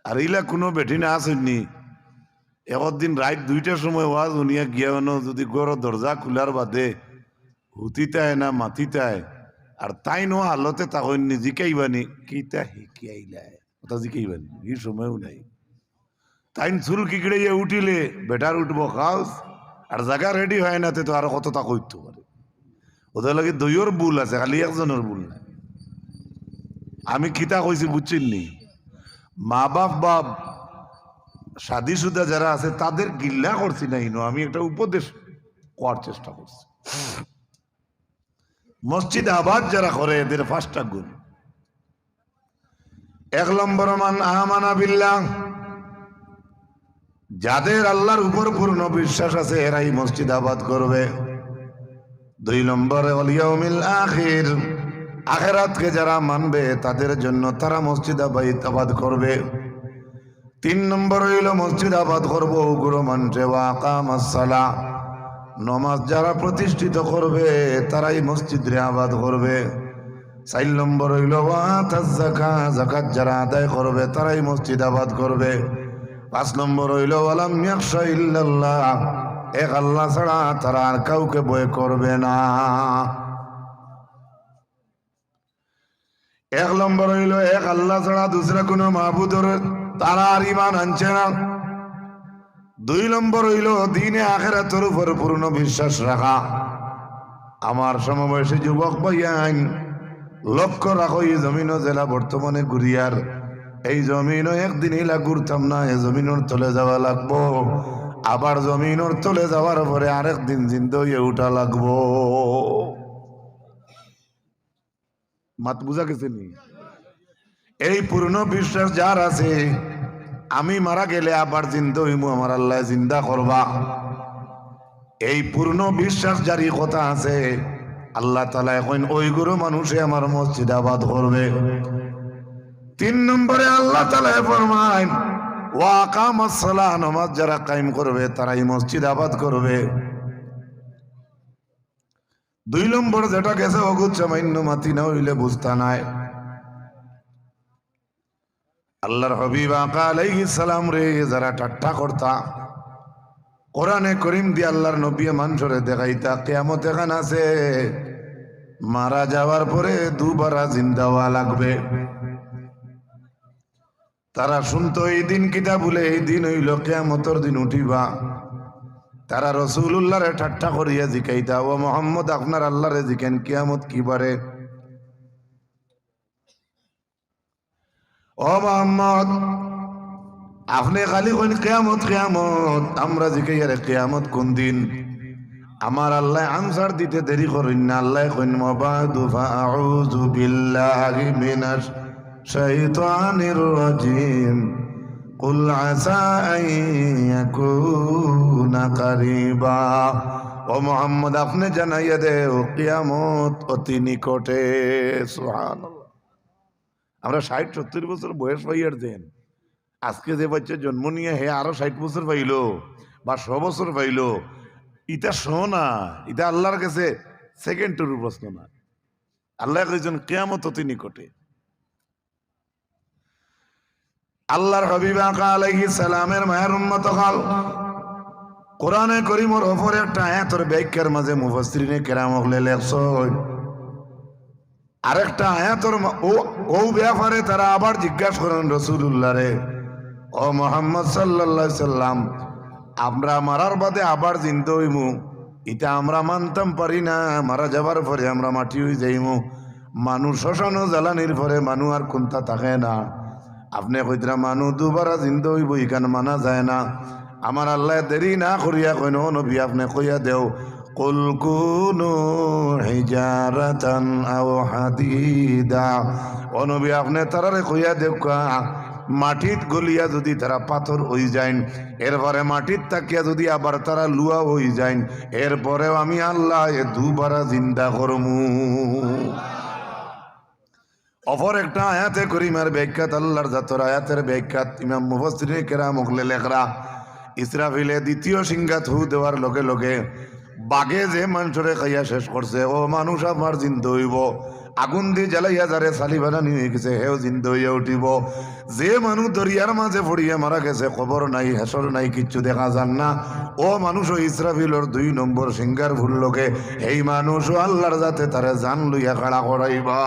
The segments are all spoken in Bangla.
আর ইলা কোনো বেঠি না আসেননি। একদিন রাত 2টার সময় ওয়াজ উনিয়া গিয়া যদি গড় দরজা খোলার বাদে হুতিতায় না মাতিতায় আর তাই নো হালতে তাকইনি জিকাইবানি কিতা শিকিয়াইলায় ওটা জিকাইবানি এই সময়ও নাই। তাইন চুল কিকড়াইয়া উঠিলে বেটার উঠবো খাওস আর জায়গা রেডি হয় না তো আরো কত তা করতে পারে। ওদের লাগে দুইয়ের ভুল আছে, খালি একজনের ভুল নাই। আমি কিতা কইছি বুঝছেন নি? মা বাপ শাদি সুদা যারা আছে তাদের গিল্লা করছি না ইনো, আমি একটা উপদেশ করার চেষ্টা করছি। মসজিদ আবাদ যারা করে এদের 5টা গুণ। 1 নম্বর মান আমানা বিল্লাহ, যাদের আল্লাহর উপর পূর্ণ বিশ্বাস আছে এরাই মসজিদ আবাদ করবে। 2 নম্বরে ওয়াল ইয়াউমিল আখির, আখিরাতকে যারা মানবে তাদের জন্য তারা মসজিদ আবাদ করবে। 3 নম্বর হইল মসজিদ আবাদ করব গুরু মানছে ওয়া আকামাস সালাহ, নামাজ যারা প্রতিষ্ঠিত করবে তারাই মসজিদ রে আবাদ করবে। 4 নম্বর হইল ওয়া আতাজ যাকাত, যাকাত যারা আদায় করবে তারাই মসজিদ আবাদ করবে। 5 নম্বর হইল ওয়ালাম ইয়াখশা ইল্লাল্লাহ, এক আল্লাহ ছাড়া তারা আর কাউকে ভয় করবে না। 1 নম্বর হইল এক আল্লাহ ছাড়া দুসরা কোনো মাবুদের তারা আর ঈমান আনছে না। 2 নম্বর হইল দ্বীনে আখিরাতের উপর পূর্ণ বিশ্বাস রাখা। আমার সমবয়সী যুবক ভাইয়ান, লক্ষ্য রাখো এই জমিন জেলা বর্তমানে ঘুরিয়ার, এই জমিনও একদিন ইলা ঘুরতাম না, এই জমিনের তলে যাওয়া লাগবো। আবার জমিনের তলে যাওয়ার পরে আরেকদিন জিন্দা হইয়া উঠা লাগবো। মাত বুঝা গেছে নি? এই পূর্ণ বিশ্বাস যার আছে আমি মারা গেলে আবার জিন্দা হইমু, আমার আল্লাহ জিন্দা করবা, এই পূর্ণ বিশ্বাস যারই কথা আছে আল্লাহ তাআলা এখন ওই গুরু মানুষে আমার মসজিদ আবাদ করবে। 3 নম্বরে আল্লাহ তাআলা ফরমায় ওয়া আকামাস সালাহ, নামাজ যারা কায়েম করবে তারাই মসজিদ আবাদ করবে। 2 নম্বর যেটা গেছে অগুচ্ছ মান্য মাতি না হইলে বুঝতা নাই। আল্লাহর হাবিব আকা আলাইহিস সালাম রে যারা ঠাট্টা করতা, কোরআনে করিম দিয়ে আল্লাহর নবী মানুষরে দেখাইতা কিয়ামত এখান আছে, মারা যাওয়ার পরে দুবারা জিন্দা হওয়া লাগবে। তারা শুনতো এই দিন কিতা বলে, এই দিন হইল কিয়ামতের দিন উঠিবা। তারা রাসূলুল্লাহরে ঠাট্টা করিয়া জিকাইতা ও মুহাম্মদ আপনার আল্লাহরে জিকেন কিয়ামত কিবারে? ও মুহাম্মদ আপনি খালি কইন কিয়ামত কিয়ামত, আমরা জিকাইয়ারে কিয়ামত কোন দিন? আমার আল্লাহ আনসার দিতে দেরি করেন না। আল্লাহ কইন মাবাদু ফাআউযু বিল্লাহি মিনাশ শাইতানির রাজিম কুল আসা আন ইয়াকুনা কারিবা। ও মুহাম্মদ আপনি জানাইয়া দেও কিয়ামত অতি নিকটে। সুবহানাল্লাহ। আমরা 60-70 বছর বয়স পাইয়ার দেন, আজকে যে বাচ্চা জন্ম নিয়ে হে আরো 60 বছর পাইল বা 100 বছর পাইল, ইটা শোনা, ইটা আল্লাহর কাছে সেকেন্ডের প্রশ্ন না। আল্লাহ কইছেন কিয়ামত অতি নিকটে। আল্লাহর হাবিব আকা আলাইহিস সালামের মায়ের উম্মত হল কোরআনে করিমের উপর একটা আয়াতের ব্যাখ্যার মাঝে মুফাসসিরিনে কেরাম হলে লেখছেন, আরেকটা আয়াতের ও ব্যাপারে তারা আবার জিজ্ঞাসা করেন রাসূলুল্লাহরে, ও মুহাম্মদ সাল্লাল্লাহু আলাইহি সাল্লাম আমরা মারার বাদে আবার জিন্দা হইমু, এটা আমরা মানতাম পারি না। মারা যাবার পরে আমরা মাটি হয়ে যাইমু, মানুষ শ্মশানও জ্বালানির পরে মানুষ আর কোনটা থাকে না। আপনি কইতরা মানুষ দুবারা জিন্দা হইব, ইখান মানা যায় না। আমার আল্লাহ দেরি না করিয়া কইন, ও নবী আপনি কইয়া দেও কুল কুনু হিজারাতান আও হাদিদা, ও নবী আপনি তারারে কইয়া দেও মাটিত গলিয়া যদি তারা পাথর হয়ে যায়, এরপরে মাটির তাকিয়া যদি আবার তারা লুয়া হয়ে যায়, এরপরেও আমি আল্লাহ দুবারা জিন্দা করমু। অপর একটা আয়াতে করিমার ব্যাখ্যাত আল্লাহর জাতর আয়াতের ব্যাখ্যাত ইমাম মুফাসসিরিনে কেরাম হলে লেখরা, ইসরাফিলে দ্বিতীয় সিংহাত হু দেওয়ার লগে লগে বাঘে যে মানুষরে খাইয়া শেষ করছে, ও মানুষ আমার জিন্দা হইব, আগুন দিয়ে জ্বালাইয়া যারে সালি বানানি হয়ে গেছে হেও জিন্দা হইয়া উঠিব। যে মানুষ দরিয়ার মাঝে পড়িয়া মারা গেছে, খবর নাই হেসর নাই, কিচ্ছু দেখা যান না, ও মানুষ ও ইসরাফিলর 2 নম্বর সিঙ্গার ভুল লোকে এই মানুষ ও আল্লাহর যাতে তারে জান লইয়া খাড়া করাইবা।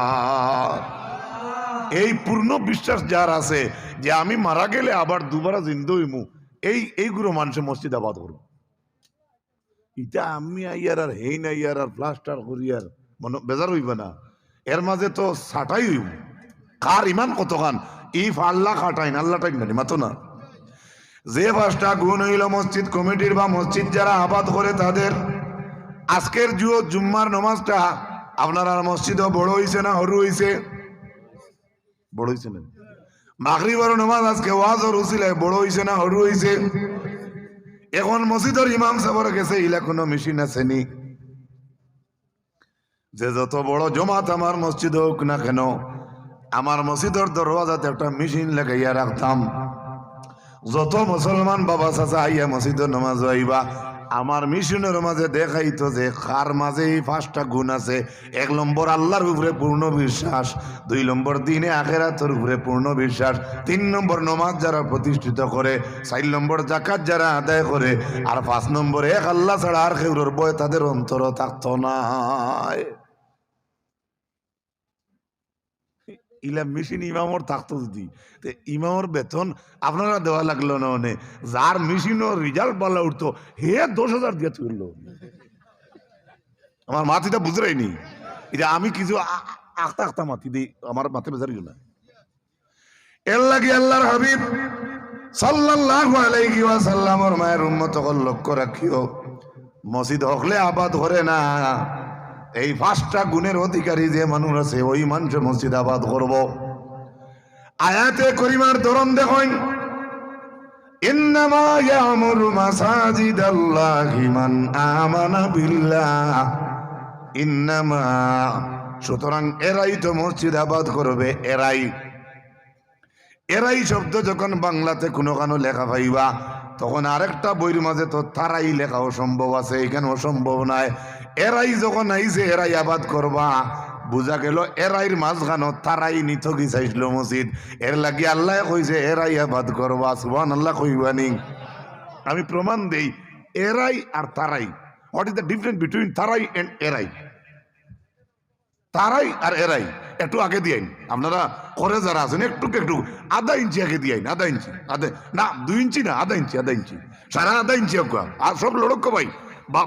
এই পূর্ণ বিশ্বাস যার আছে যে আমি মারা গেলে আবার দুবার জিন্দা হইমু, এইগুলো মানুষের মসজিদ আবাদ করব। এটা আমি আইয়ার আর হেই না ইয়ার আর প্লাস্টার করিয়ার মনে বেজার হইবে না, এর মাঝে তো ছাটাই হইব। কার ইমান কতখান ইফ আল্লাহ খাটাইন আল্লাহ টাইম না মাতো না। যে 5টা গুণ হইল মসজিদ কমিটির বা মসজিদ যারা আবাদ করে তাদের। আজকের জুম্মার নামাজটা আপনার মসজিদও বড় হইছে না হরু হইছে? বড় হইছে না। মাগরিবের নামাজ আজকে ওয়াজর উসিলায় বড় হইছে না হরু হইছে? এখন মসজিদের ইমাম সাহেবের কাছে ইলা কোনো মেশিন আছে নি? যে যত বড় জমাত আমার মসজিদ হোক না কেন, আমার মসজিদের দরওয়াজাতে একটা মেশিন লাগাইয়া রাখতাম। যত মুসলমান বাবা চাচা আইয়া মসজিদের নামাজ আইবা, আমার মিশনের মাঝে দেখাইতো যে কার মাঝে এই 5টা গুণ আছে। 1 নম্বর আল্লাহর উপরে পূর্ণ বিশ্বাস, 2 নম্বর দিনে আখিরাতের উপরে পূর্ণ বিশ্বাস, 3 নম্বর নামাজ যারা প্রতিষ্ঠিত করে, 4 নম্বর যাকাত যারা আদায় করে, আর 5 নম্বর এক আল্লাহ ছাড়া আর কেউর ভয় তাদের অন্তর থাকতো না। ইলা মেশিন ইমামর থাকতো যদি, ইমামর বেতন আপনারা দেওয়া লাগলো না। অনে যার মেশিনও রেজাল্ট ভালো উঠতো হে 10,000 দিয়ে তুললো। আমার মাথিটা বুঝরাইনি, এটা আমি কিছু আখতা আখতা মাতি দিই, আমার মাথা বেজারিও না। এর লাগে আল্লাহর হাবিব সাল্লাল্লাহু আলাইহি ওয়াসাল্লামের মায়ের উম্মত হল লক্ষ্য রাখিও, মসজিদ হকলে আবাদ করে না। এই 5টা গুণের অধিকারী যে মানুষ আছে ওই মানুষ মসজিদ আবাদ করব। আয়াতে করিমার ধরন দেখুন, ইন্নামা ইয়ামুরু মাসাজিদাল্লাহি মান আমানা বিল্লাহ। ইন্নামা, সুতরাং এরাই তো মসজিদ আবাদ করবে। এরাই শব্দ যখন বাংলাতে কোনো কানো লেখা পাইবা, তখন আরেকটা বইয়ের মাঝে তো তারাই লেখা অসম্ভব আছে, এখানে অসম্ভব নাই। এরাই যখন আইছে এরাই আবাদ করবা, বুঝা গেল এরাইর মাঝখানো তারাই নিত কি চাইছিল মসজিদ। এর লাগি আল্লাহ কইছে এরাই আবাদ করবা। সুবহানাল্লাহ কইবানি? আমি প্রমাণ দেই, এরাই আর তারাই। What is the difference between তারাই এন্ড এরাই? তারাই আর এরাই একটু আগে দিয়েন আপনারা করে যারা আছেন, একটু আধা ইঞ্চি আগে দিয়েন। আধা ইঞ্চি, না 2 ইঞ্চি না, আধা ইঞ্চি, সারা আধা ইঞ্চি আগুয়া। আর সব লড়ক ভাই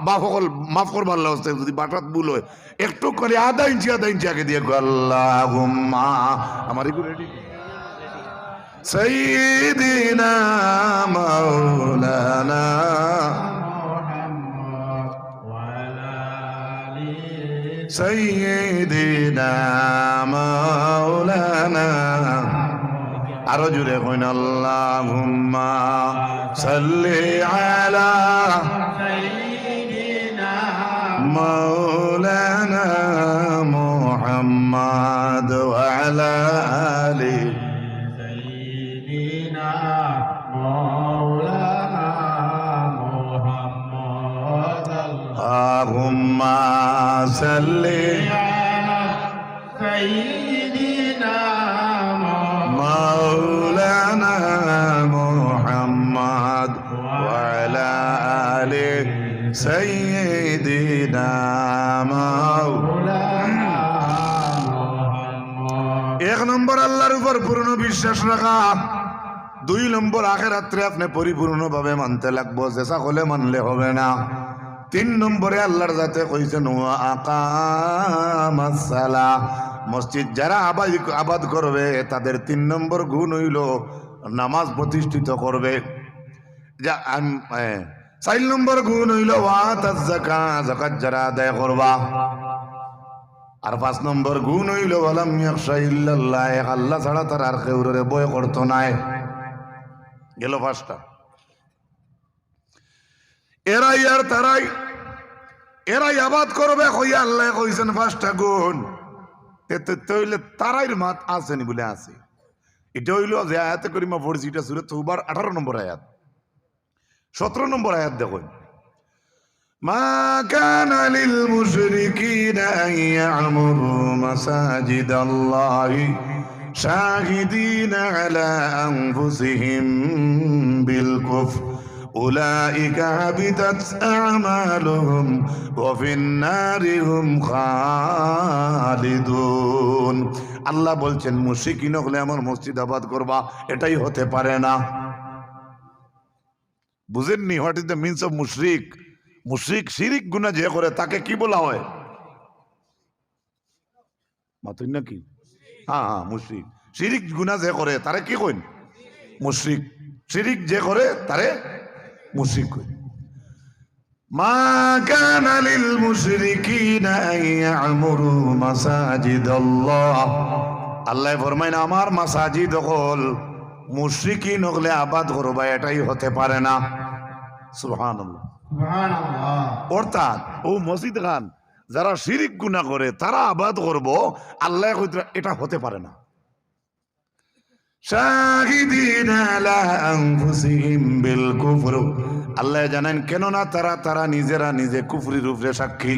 বা সকল মাফ করবার হচ্ছে যদি বাটাত ভুল হয়, একটু করে আধা ইঞ্চি আগে দিয়ে আল্লাহুম্মা আমার রেডি সাইয়্যিদিনা মাওলানা সাইয়্যিদিনা মাওলানা। আরো জুড়ে কইন আল্লাহুম্মা সাল্লি আলা সাইয়্যিদিনা মাওলানা মুহাম্মাদ ওয়া আলা আলি সাইয়্যিদিনা মাওলানা মুহাম্মাদ। আল্লাহুম্মা সাল্লি আলা সাইয়্যিদিনা মাওলানা মুহাম্মাদ ওয়া আলা আলি সাইয়্যিদিনা মাওলানা। 1 নম্বর আল্লাহর উপর পূর্ণ বিশ্বাস রাখা, 2 নম্বর আখিরাতে আপনি পরিপূর্ণভাবে মানতে লাগবো, যেসা হলে মানলে হবে না। 3 নম্বরে আল্লাহর যাতে কইছেন ওয়া আকামাস সালাহ, মসজিদ যারা আবাদ করবে তাদের 3 নম্বর গুণ হইল নামাজ প্রতিষ্ঠিত করবে। 4 নম্বর গুণ হইল ওয়াতাজ যাকাত, যাকাত যারা আদায় করবা। আর 5 নম্বর গুণ হইল ওয়ালাম ইয়াখশা ইল্লাল্লাহ, আল্লাহ ছাড়া তার আর কেউরে ভয় করতো নাই। গেল 5টা। এরাই আর তারাই, এরাই আবাদ করবে কইয়া আল্লাহ কইছেন 5টা গুণ। হইলে তারাইর মাত আসেনি বলে আছে। এটা হইল যে আয়াতে করিমা পড়ছি, এটা সূরা তওবার 18 নম্বর আয়াত। 17 নম্বর আয়াত দেখুন, মা কানা লিল মুশরিকিনা আন ইয়া'মুরু মাসাজিদাল্লাহি শাহিদিনা আলা আনফুসিহিম বিল কুফর উলাইকা হাবিতাত আ'মালুহুম ওয়া ফিন-নারি হুম খালিদুন। আল্লাহ বলছেন মুশরিকিন হলে আমার মসজিদ আবাদ করবা, এটাই হতে পারে না। বুঝেননি what is the means of মুশরিক? মুশরিক শিরিক গুনাহ যে করে তাকে কি বলা হয়? মাতুন নাকি? হ্যাঁ, মুশরিক। শিরিক গুনাহ যে করে তারে কি কইন? মুশরিক। শিরিক যে করে তারে মুশরিক কইন। মা কানা লিল মুশরিকিনা আন ইয়া'মুরু মাসাজিদাল্লাহ। আল্লাহ ফরমায় আমার মাসাজিদ হল মুশরিকিন হলে আবাদ করবা, এটাই হতে পারে না। সুবহানাল্লাহ। অর্থাৎ ও মসজিদ খান যারা শিরিক গুনাহ করে তারা আবাদ করব, আল্লাহ কইতে এটা হতে পারে না। শাহিদিনা আলা আনফুসিহিম বিল কুফর। আল্লাহ জানেন কেন না তারা নিজেরা নিজে কুফরির উপরে সাক্ষী।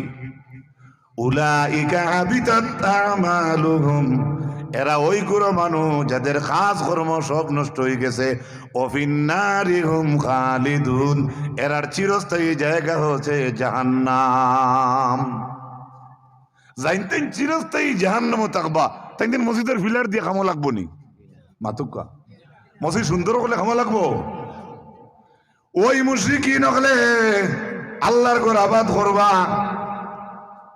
উলাইকা হাবিতাত আমালুহুম। এরা ওই গুরু মানুষ যাদের খাস কর্ম সব নষ্ট হয়ে গেছে। ওফিন্নারি হুম খালিদুন। এরার চিরস্থায়ী জায়গা হচ্ছে জাহান্নাম। জানতেন চিরস্থায়ী জাহান্নামও থাকবা, তাই দিন মসজিদের ফিলার দিয়ে খামো লাগবো নি? মাতুকা মসজিদ সুন্দর হলে খামো লাগবো? ওই মুশরিকিন হলে আল্লাহর ঘর আবাদ করবা।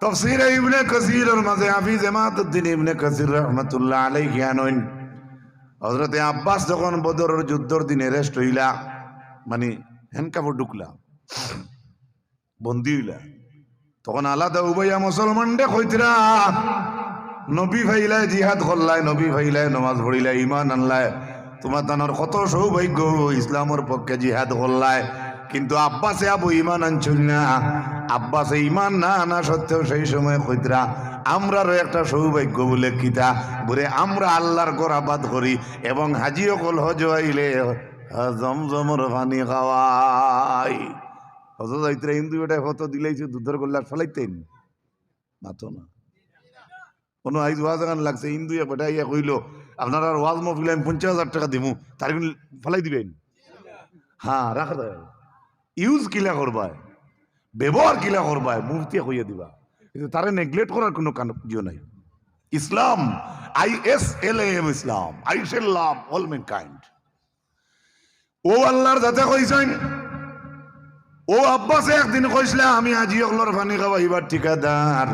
তাফসীর ইবনে কাসীরের মাঝে হাফিজ ইমাদউদ্দিন ইবনে কাসীর রাহমাতুল্লাহ আলাইহি আনন হযরত আব্বাস যখন বদরের যুদ্ধের দিনে রেস্ট হইলা, মানে হ্যান্ডকাপড় ঢুকলা, বন্দী হইলা, তখন আলাদা উবাইয়া মুসলমান ডে কইতরা নবী ভাইলাই জিহাদ করলাই, নবী ভাইলাই নামাজ পড়িলাই, ঈমান আনলাই, তোমার তানোর কত সৌভাগ্য ইসলামের পক্ষে জিহাদ করলাই। কিন্তু আব্বাসে আবু ঈমান আনছিল না। আব্বাসে ঈমান না আনা সত্ত্বেও সেই সময় কইতরা আমরারও একটা সৌভাগ্য বলে কিতা বলে আমরা আল্লাহর ঘর আবাদ করি এবং হাজি অকল হজ আইলে জমজমর পানি খাওয়াই। হজ যাইতরা হিন্দু এটা হত দিলাইছে দুধের গোল্লা ফেলাইতেন মাতো না। কোনো আইজ ওয়াজ গান লাগছে হিন্দু বেটা ইয়া কইল আপনার আর ওয়াজ মফিল আমি 50,000 টাকা দিমু, তার ফেলাই দিবেন? হ্যাঁ, রাখা দেয়। ইউজ কিলা করবায়, ব্যবহার কিলা করবায় মুফতিয়া কইয়া দিবা, কিন্তু তারে নেগলেক্ট করার কোনো কারণ নাই। ইসলাম ISLAM, Islam I shall love all mankind. ও আল্লাহর যাতে কইছেন। ও আব্বাসে একদিন কইসলা আমি আজি অগলর পানি খাওয়াইবার ঠিকাদার,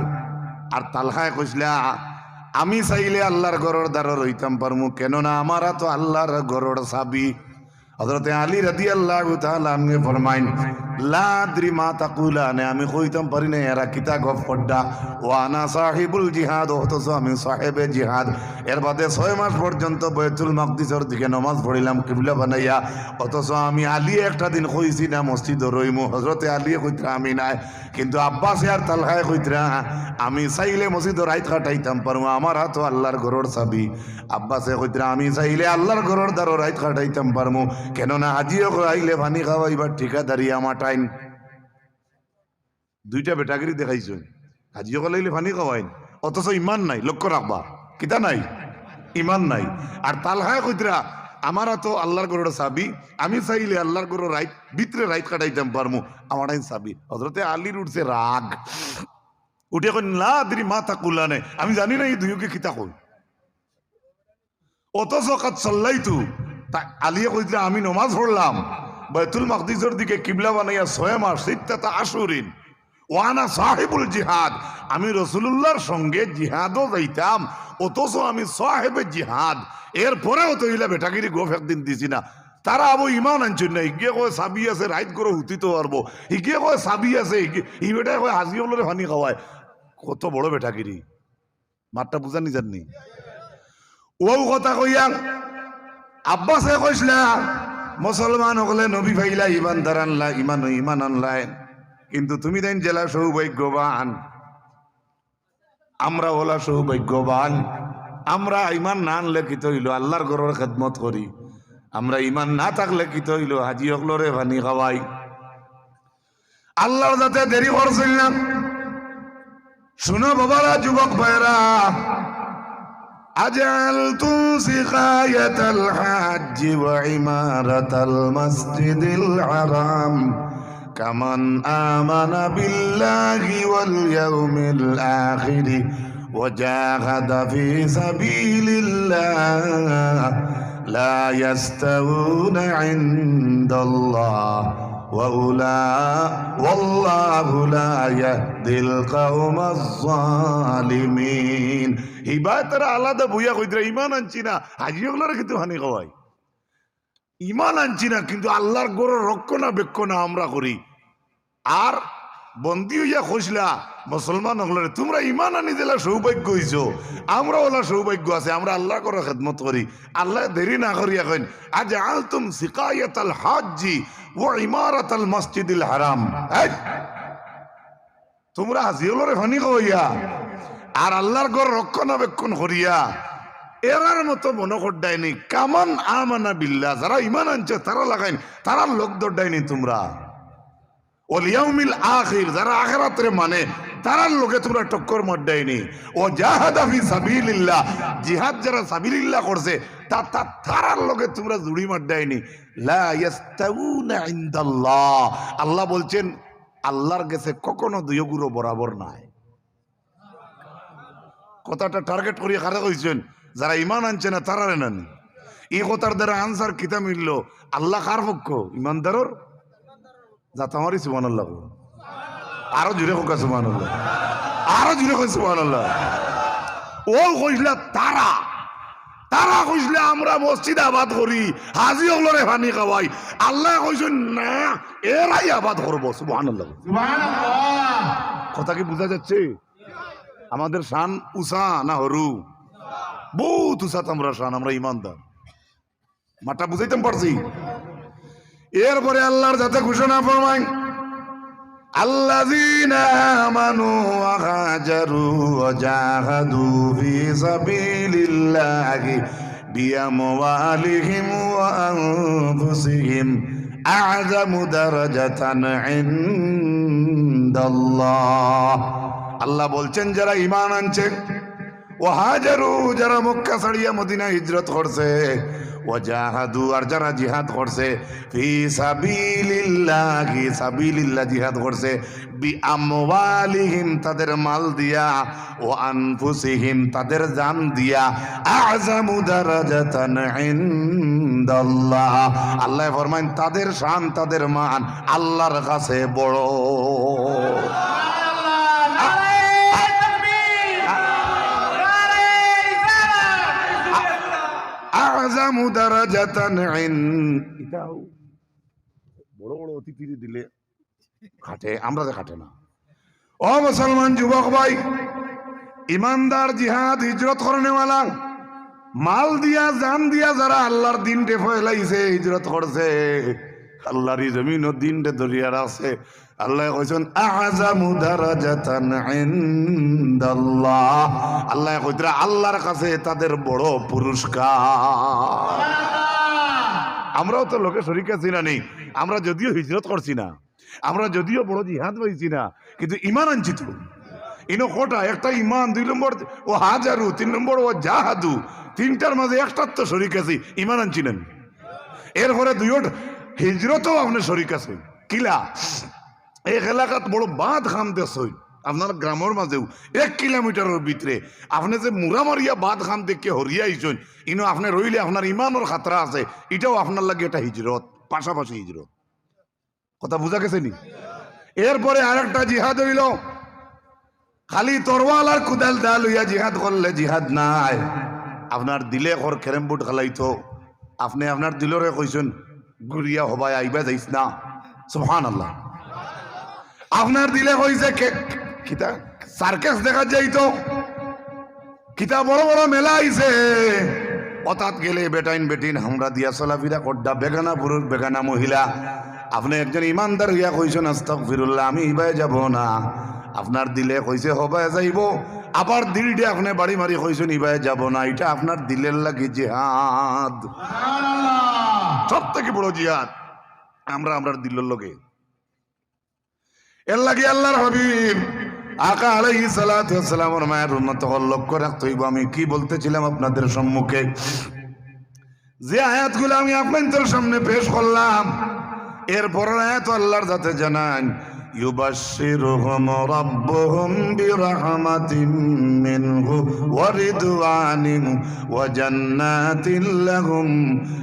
আর তালহায় কইসলা আমি চাইলে আল্লাহর ঘরের দ্বারা রইতাম পারমু, কেননা আমারা তো আল্লাহর ঘরের চাবি। হযরতে আলী রাদিয়াল্লাহু তাআলা আনহু ফরমাইন লা আদরি মা তাকুলানে, আমি কইতাম পারি না এরা কিতা গপ করডা। ওয়া আনা সাহিবুল জিহাদ, অথচ আমি সাহেবে জিহাদ। এর বাদে 6 মাস পর্যন্ত বাইতুল মাকদিসের দিকে নামাজ পড়িলাম কিবলা বানাইয়া, অথচ আমি আলী একটা দিন কইছি না মসজিদ রইমু। হযরতে আলী কইতরা আমি নাই, কিন্তু আব্বাস আর তালহায় কইতরা আমি চাইলে মসজিদ রাইত কাটাইতাম পারমু, আমার হাত আল্লাহর ঘরের চাবি। আব্বাসে কইতরা আমি চাইলে আল্লাহর ঘরের দ্বারা রাইত কাটাইতাম পারমু, কেননা হাজিও আইলে পানি খাওয়াইবার ঠিকাদারি আমার টাইম। দুইটা বেটাগিরি দেখাইছ, হাজিও আইলে পানি খাওয়াইন, অথচ ইমান নাই। লক্ষ্য রাখবা কিতা নাই? ইমান নাই। আর তালহায় কইতরা আমার তো আল্লাহর ঘরের চাবি, আমি চাইলে আল্লাহর ঘরের রাইত ভিতরে রাইত কাটাইতাম পারমু, আমার আইন চাবি। হযরতে আলীর উঠছে রাগ, উঠে কই লা আদরি মা তাকুলানে, আমি জানি না এই দুইকে কিতা কই। অথচ কাদ সাল্লাইতু, আলিয়া কইতরা আমি নামাজ পড়লাম বাইতুল মাকদিসের দিকে কিবলা বানাইয়া 6 মাস 6 আশুরিন। ওয়ানা সাহিবুল জিহাদ, আমি রাসূলুল্লাহর সঙ্গে জিহাদও যাইতাম, অথচ আমি সাহেবে জিহাদ। এরপরেও তো ইলা বেটাগিরি গোফ একদিন দিছি না। তারা আবু ইমান আনছেন না, ইগিয়ে কয় চাবি আছে রাইত করে হুতিতে পারবো, ইগিয়ে কয় চাবি আছে, ই বেটাই কয় হাজি হলরে পানি খাওয়ায়। কত বড় বেটাগিরি, মারটা বুঝানি জাননি। ও কথা কইয়া আব্বাসে কইসলা মুসলমান হলে নবী ভাইলা ইমানদার আনলা, ইমান আনলাই, কিন্তু তুমি দেন জেলা সৌভাগ্যবান, আমরা হলা সৌভাগ্যবান। আমরা ইমান না আনলে কি হইল আল্লাহর ঘরের খেদমত করি, আমরা ইমান না থাকলে কি হইল হাজি অকলরে পানি খাওয়াই। আল্লাহর যাতে দেরি করছেন না। শুনো বাবারা, যুবক ভাইরা, আজআলতুম সিকায়াতাল হাজ্জি ওয়া ইমারাতাল মাসজিদিল হারাম কামান আমানা বিল্লাহি ওয়াল ইয়াউমিল আখির ওয়া জাহাদা ফি সাবিলিল্লাহ লা ইয়াস্তাউনা ইনদাল্লাহ ওয়াল্লাহু লা ইয়াহদিল কওমাজ জালিমিন। ইবাদতের আলাদা বইয়া কইতরা ঈমান আনছি না, হাজি ওগুলোর কিন্তু হানি খাওয়াই। ঈমান আনছি না কিন্তু আল্লাহর গরুর রক্ষণাবেক্ষণা আমরা করি। আর বন্দী হইয়া খসলা মুসলমান হলে তোমরা ঈমান আনি দিলা সৌভাগ্য হইছো, আমরা ওলা সৌভাগ্য আছে, আমরা আল্লাহ করে খেদমত করি। আল্লাহ দেরি না করি এখন আজআলতুম সিকায়াতাল হাজ্জি ওয়া ইমারাতাল মাসজিদিল হারাম। তোমরা হাজি হলরে ফানি খাওয়াইয়া আর আল্লাহর ঘর রক্ষণাবেক্ষণ করিয়া এরার মতো মনে করডায়নি কামান আমানা বিল্লাহ, যারা ঈমান আনছে তারা লাগাইন, তারা লোক দৌড়ায়নি তোমরা। ওয়াল ইয়াউমিল আখির, যারা আখিরাতরে মানে তারার লোকে তোমরা টক্কর মারডায়নি। ও জাহাদা ফি সাবিলিল্লাহ, জিহাদ যারা সাবিলিল্লাহ করছে তারার লোকে তোমরা জুড়ি মারডায়নি। লা ইয়াস্তাউনা ইনদাল্লাহ, আল্লাহ বলছেন আল্লাহর কাছে কখনো দুই গুরু বরাবর নাই। কথাটা টার্গেট করিয়া কারা কইছেন? যারা ঈমান আনছে না তারারে নেন। এই কথার দ্বারা আনসার কিতা মিলল? আল্লাহ কার পক্ষ? ঈমানদারর। যা তোমারই সুবহানাল্লাহ, আরো জুড়ে হোক সুবহানাল্লাহ, আরো জুড়ে হোক সুবহানাল্লাহ। ও কইলা তারা, তারা কইলে আমরা মসজিদ আবাদ করি, হাজি ওগুলোরে পানি খাওয়াই। আল্লাহ কইছেন না, এরাই আবাদ করবো। সুবহানাল্লাহ, কথা কি বোঝা যাচ্ছে? আমাদের শান উষা না হরু? বহুত উষাত আমরা শান, আমরা ইমানদার। মাটা বুঝাইতে পারছি? এরপরে আল্লাহর যাতে ঘোষণা ফরমাই, আল্লাযীনা আমানু ওয়া হাজারু ওয়া জাহাদু ফি সাবিলিল্লাহি বিআমওয়ালিহিম ওয়া আনফুসিহিম আ'যামু দারাজাতান ইনদাল্লাহ। আল্লাহ বলছেন যারা ঈমান আনছে, ওয়া হাজারু, যারা মক্কা ছাড়িয়া মদিনা হিজরত করছে, ওয়া জাহাদু, আর যারা জিহাদ করছে, ফি সাবিলিল্লাহি, সাবিলিল্লাহ জিহাদ করছে, বিআমওয়ালিহিম, তাদের মাল দিয়া, ও আনফুসিহিম, তাদের জান দিয়া, আ'যামু দারাজাতান ইনদাল্লাহ, আল্লাহ ফরমায় তাদের শান, তাদের মান আল্লাহর কাছে বড়। আ'যামু দারাজাতান ইনদাল্লাহ। বড় বড় অতিথি দিলে খাটে, আমরা যে খাটে না। ও মুসলমান যুবক ভাই, ইমানদার জিহাদ হিজরত করনেওয়ালা, মাল দিয়া জান দিয়া যারা আল্লাহর দিনটে ফয়লাইছে, হিজরত করছে, আল্লাহর জমিন ও দিনটে দরিয়ার আছে, আল্লাহ কইছেন আ'যামু দারাজাতান ইনদাল্লাহ, আল্লাহ কইতরা আল্লাহর কাছে তাদের বড় পুরস্কার। আমরাও তো লোকে শরীক আছি না নেই? আমরা যদিও হিজরত করছি না, আমরা যদিও বড় জিহাদ হয়েছি না, কিন্তু ঈমান আনছি তো। ইনো কোটা, একটা ঈমান, 2 নম্বর ও হাজারু, 3 নম্বর ও জাহাদু, তিনটার মাঝে একটার তো শরীক আছি, ঈমান আনছি না। এরপরে 2 হিজরতও আপনার শরীক আছে। কিলা এক এলাকাত বড় বাঁধ খামতেছ, আপনার গ্রামের মাঝেও 1 কিলোমিটারের ভিতরে আপনি যে মুরা মারিয়া বাঁধ খাম দেখে হরিয়া আইছেন, ইনো আপনি রইলে আপনার ইমানের খাতরা আছে, এটাও আপনার লাগে এটা হিজরত, পাশাপাশি হিজরত। কথা বুঝা গেছে নি? এরপরে আরেকটা জিহাদ হইল, খালি তরওয়াল আর কুদাল দা লইয়া জিহাদ করলে জিহাদ নাই। আপনার দিলে ঘর ক্যারেম বোর্ড খেলাইতো, আপনি আপনার দিলরে কইছেন গুড়িয়া হবাই আইবা যাইস না। সুবহানাল্লাহ। আপনার দিলে কইছে কিতা সার্কাস দেখা যাইতো, কিতা বড় বড় মেলা আইছে, অতাত গেলে বেটাইন বেটিন আমরা দিয়া চলাফিরা করডা, বেগানা পুরুষ বেগানা মহিলা। আপনি একজন ইমানদার হইয়া কইছেন আস্তাগফিরুল্লাহ, আমি ইবাই যাব না। আপনার দিলে কইছে হবাই যাইব, আবার দিলটা আপনি বাড়ি মারি কইছেন ইবাই যাব না। এটা আপনার দিলের লাগে জিহাদ, সব থেকে বড় জিহাদ। আমরা দিলের লগে এর লাগে আল্লাহর হাবিব আকা আলাইহিস সালাতু ওয়াস সালামের মায়ের উম্মত হল লক্ষ্য রাখতে হইব। আমি কি বলতেছিলাম আপনাদের সম্মুখে, যে আয়াতগুলো আমি আপনাদের সামনে পেশ করলাম, এরপর আয়াত আল্লাহর যাতে জানান ইউবাশশিরুহুম রাব্বুহুম বিরহমাতিন মিনহু ওয়া রিদওয়ানিন ওয়া জান্নাতিন লাহুম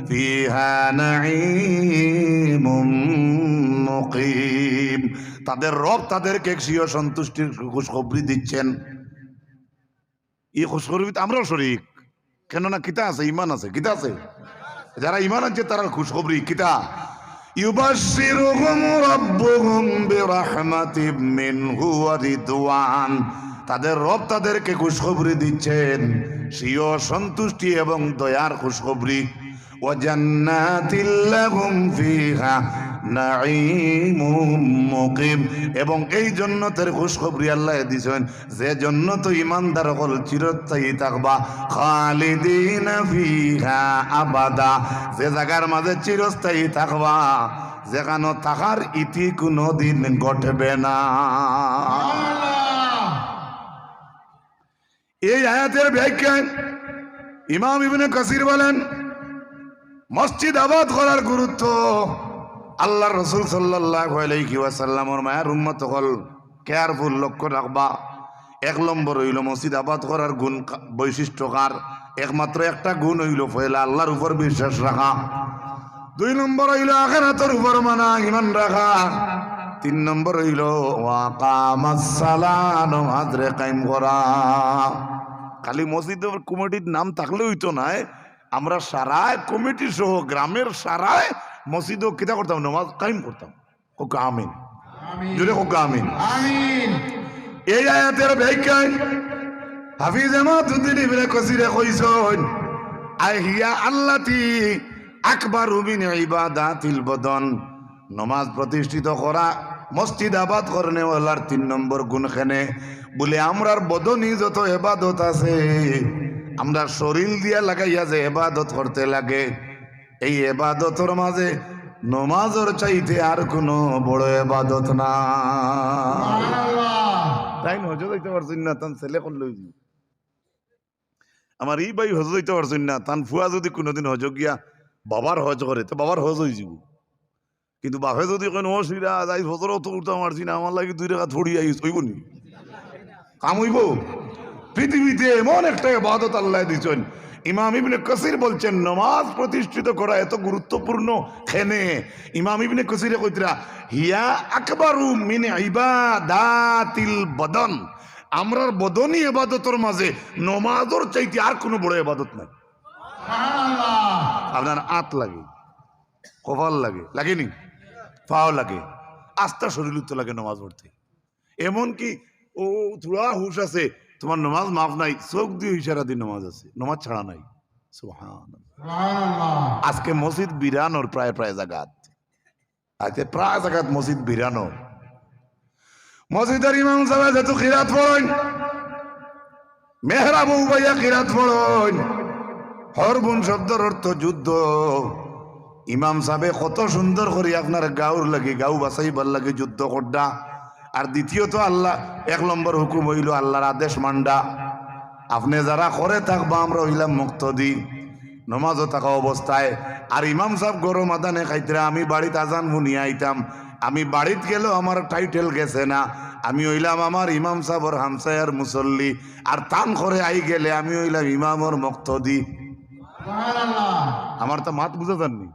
ফিহা নাঈমুম মুকিম। তাদের রব তাদেরকে স্বীয় সন্তুষ্টির খুশখবরি দিচ্ছেন। এই খুশখবরিতে আমরাও শরীক, কেননা কিতা আছে, ইমান আছে, কিতা আছে, যারা ইমান আছে তারা খুশখবরি কিতা ইউবাশশিরুহুম রাব্বুহুম বিরহমাতিন মিনহু ওয়া রিদওয়ান। তাদের রব তাদেরকে খুশখবরি দিচ্ছেন স্বীয় সন্তুষ্টি এবং দয়ার খুশখবরি। ওয়া জান্নাতিন লাহুম ফিহা নাঈমুম মুকিম, এবং এই জান্নাতের খুশখবরি আল্লাহ দিয়েছেন যে জান্নাত ঈমানদার হল চিরস্থায়ী থাকবা, খালিদিনা ফিহা আবাদা, যে জায়গার মাঝে চিরস্থায়ী থাকবা, যেখানে থাকার ইতি কোনোদিন ঘটবে না। এই আয়াতের ব্যাখ্যায় ইমাম ইবনে কাসির বলেন, মসজিদ আবাদ করার গুরুত্ব আল্লাহর রাসূল সাল্লাল্লাহু আলাইহি ওয়াসাল্লামের মায়ের উম্মত হল কেয়ারফুল লক্ষ্য রাখবা। এক নম্বর হইল মসজিদ আবাদ করার গুণ বৈশিষ্ট্যকার একমাত্র একটা গুণ হইল পয়লা আল্লাহর উপর বিশ্বাস রাখা, 2 নম্বর হইল আখিরাতের উপর মানা ঈমান রাখা, 3 নম্বর হইল ওয়াকামাস সালাহ, নামাজ কায়েম করা। খালি মসজিদের কমিটির নাম থাকলে হইতো না, আমরা সারায় কমিটি সহ গ্রামের সারায় মসজিদও কিতা করতাম, নামাজ কায়েম করতাম। ওকে আমিন, জোরে ওকে আমিন। এই আয়াতের ব্যাখ্যায় হাফিজ এমাদউদ্দিন ইবনে কাসিরে কইছেন, আহিয়া আল্লাতি আকবারু মিন ইবাদাতিল বদন, নামাজ প্রতিষ্ঠিত করা মসজিদ আবাদ করনে ওয়ালার 3 নম্বর গুণখানে বলে আমরার বদনি যত ইবাদত আছে, আমরা শরীর দিয়া লাগাইয়া যে ইবাদত করতে লাগে, এই ইবাদতের মাঝে নমাজের চাইতে আর কোনো বড় ইবাদত না। তাই না? হজ হইতে পারছেন না, তান ছেলে করলে আমার এই ভাই হজ হইতে পারছেন না, তান ফুয়া যদি কোনোদিন হজ গিয়া বাবার হজ করে তো বাবার হজ হয়ে যাব, কিন্তু বাপে যদি কেন অসুবিধা যাই ফজরও তো উঠতে পারছি না, আমার লাগে 2 টাকা থড়ি আইস হইব নি, কাম হইব? পৃথিবীতে এমন একটা ইবাদত আল্লাহ দিয়েছেন, ইমাম ইবনে কাসির বলছেন নামাজ প্রতিষ্ঠিত করা এত গুরুত্বপূর্ণ খেনে। ইমাম ইবনে কাসিরে কইতরা হিয়া আকবারু মিন ইবাদাতিল বদন, আমরার বদনী ইবাদতের মাঝে নামাজের চাইতে আর কোনো বড় ইবাদত নাই। সুবহানাল্লাহ। আপনার আত লাগে, কপাল লাগে, লাগেনি, পাও লাগে, আস্থা শরীর তো লাগে নামাজ পড়তে। এমনকি ও থোড়া হুশ আছে, তোমার নামাজ মাফ নাই, চোখ দিয়ে ইশারা দিয়ে নামাজ আছে, নামাজ ছাড়া নাই। সুবহানাল্লাহ। আজকে মসজিদ বিরানোর প্রায় জায়গাত, আজকে প্রায় জায়গাত মসজিদ বিরানো। মসজিদের ইমাম সাহেব যেহেতু খিরাত পড়েন, মেহরাব উবাইয়া খিরাত পড়েন, হরবুন শব্দের অর্থ যুদ্ধ। ইমাম সাহেব কত সুন্দর করে আপনার গাঁর লাগে, গাঁও বাঁচাইবার লাগে যুদ্ধ করডা। আর দ্বিতীয়ত আল্লাহ 1 নম্বর হুকুম হইল আল্লাহর আদেশ মান্ডা। আপনি যারা করে থাকবা আমরা হইলাম মুক্তদি, নমাজও থাকা অবস্থায়। আর ইমাম সাহেব গরম আদানে খাইতে আমি বাড়িতে আজান শুনিয়ে আইতাম, আমি বাড়িতে গেলেও আমার টাইটেল গেছে না, আমি হইলাম আমার ইমাম সাহেবর হামসায়ার মুসল্লি। আর তান করে আই গেলে আমি হইলাম ইমামর মুক্তদি। আমার তো মাত বুঝা যাননি,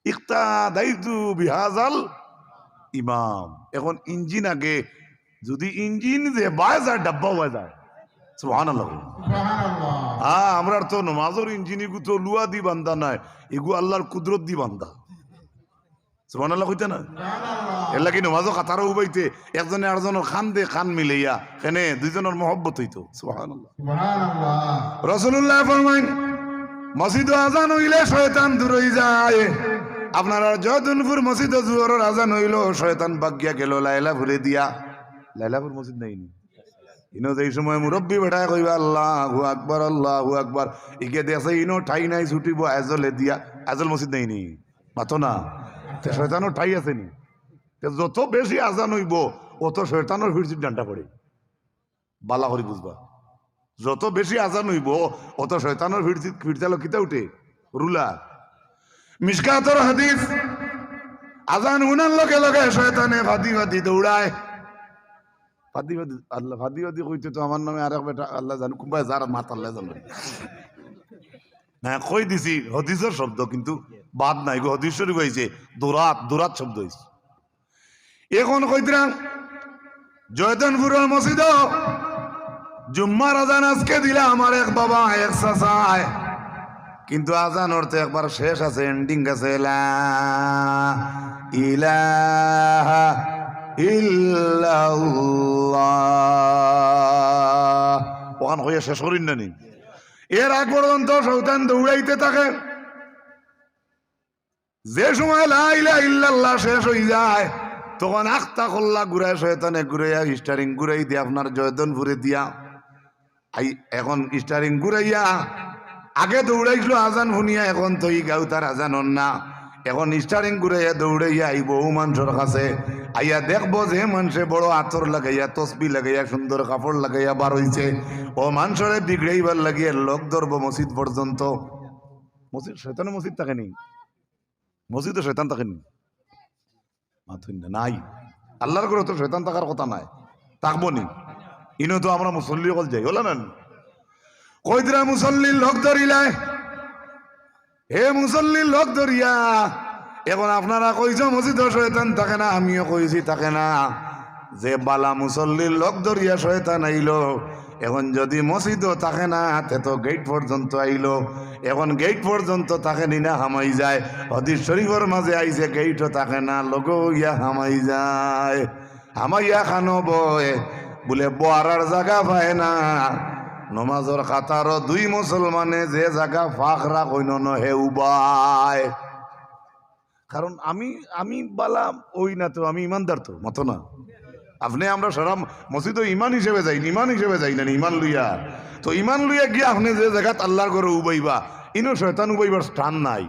ইকতা দায়িত্ব বিহাজাল ইমাম। এখন ইঞ্জিন আগে, যদি ইঞ্জিন যে বাজার ডাব্বা বাজার, সুবহানাল্লাহ। হ্যাঁ, আমরা তো নমাজের ইঞ্জিন এগু তো লুয়া দি বান্ধা নাই, এগু আল্লাহর কুদরত দি বান্ধা। সুবহানাল্লাহ কইতে না, এর লাগি নমাজও কাতারও উবাইতে একজনে আরেকজনের খান দে খান মিলাইয়া কেনে 2 জনের মহব্বত হইতো। সুবহানাল্লাহ। রাসূলুল্লাহ ফরমাইন মসজিদ আজান হইলে শয়তান দূর হয়ে যায়। আপনারা জয়দুলপুর মসজিদ জুহরের আজান হইল, শয়তান বাগিয়া গেল লাইলাপুরে দিয়া। লাইলাপুর মসজিদ নাই নি ইনো, যে সময় মুরব্বী বেটায় কইবা আল্লাহু আকবার আল্লাহু আকবার, ইকে দেশে ইনো ঠাই নাই ছুটিব আজলে দিয়া। আজল মসজিদ নাই নি মাতো না, শয়তানও ঠাই আছে নি, যত বেশি আজান হইব অত শয়তানের ফিরতির ডান্ডা পড়ে, বালা করে বুঝবা। যত বেশি আজান হইব অত শয়তানের ফিরতালো কিতা উঠে, রুলা। মিশকাতর হাদিস, আজান উনার লগে লগে শয়তানে ফাদি ফাদি দৌড়ায়। ফাদি ফাদি আল্লাহ ফাদি ফাদি কইতে তো আমার নামে আরেক বেটা আল্লাহ জান কুম্বাই যার মাত আল্লাহ জানেন। হ্যাঁ কই দিছি হদিসের শব্দ, কিন্তু বাদ নাই গো, হদিস শরীফ হইছে দৌরাত, দৌরাত শব্দ হইছে। এখন কইতরাম জয়তনপুরের মসজিদ জুম্মার আজান আজকে দিলা আমার এক বাবা এক চাচায়, কিন্তু আজান অর্থে একবার শেষ আছে, এন্ডিং আছে লা ইলাহা ইল্লাল্লাহ, ওখান হইয়া শেষ করিন না নি। এর আগ পর্যন্ত শয়তান দৌড়াইতে থাকে। যে সময় লা ইলাহা ইল্লাল্লাহ শেষ হয়ে যায় তখন আখতা খোল্লা ঘুরায় শয়তানে ঘুরাইয়া স্টারিং ঘুরাই দিয়ে আপনার জয়তনপুরে দিয়া এখন স্টারিং ঘুরাইয়া আগে দৌড়াইছিল আজান শুনিয়া, এখন তো ই গাও তার আজান হন না। এখন স্টারিং ঘুরাইয়া দৌড়াইয়া আইব ও মানুষের কাছে, আইয়া দেখবো যে মানুষে বড় আতর লাগাইয়া তসবি লাগাইয়া সুন্দর কাপড় লাগাইয়া বার হইছে, ও মানুষরে বিগড়াইবার লাগিয়ে লোক ধরব মসজিদ পর্যন্ত। মসজিদ শয়তানের মসজিদ থাকেনি, মসজিদে শয়তান থাকেনি নাই। আল্লাহর ঘরে তো শয়তান থাকার কথা নাই, থাকবো নি। ইনো তো আমরা মুসল্লি কল যাই হলো না, কইদরা মুসল্লির লোক ধরিলাই, হে মুসল্লির লোক ধরিয়া। এখন আপনারা কইছ মসজিদ শয়তান থাকে না, আমিও কইছি থাকে না। যে বালা মুসল্লির লোক ধরিয়া শয়তান আইলো, এখন যদি মসজিদও থাকে না তে তো গেট পর্যন্ত আইলো। এখন গেট পর্যন্ত থাকে নি না হামাই যায়, হাদিস শরীফের মাঝে আইছে গেটও থাকে না লগো ইয়া হামাই যায়। হামাইয়া খানো বয় বলে বয়ার জায়গা পায় না, নমাজর কাতার দুই মুসলমানে যে জায়গা ফাঁকরা কইন হে উবায়। কারণ আমি বালা ওই না তো, আমি ইমানদার তো মতো না। আপনি আমরা সারা মসজিদ ইমান হিসেবে যাই, ইমান হিসেবে যাই না, ইমান লইয়া। তো ইমান লইয়া গিয়ে আপনি যে জায়গাত আল্লাহর ঘরে উবাইবা, ইনো শয়তান উবাইবার স্থান নাই।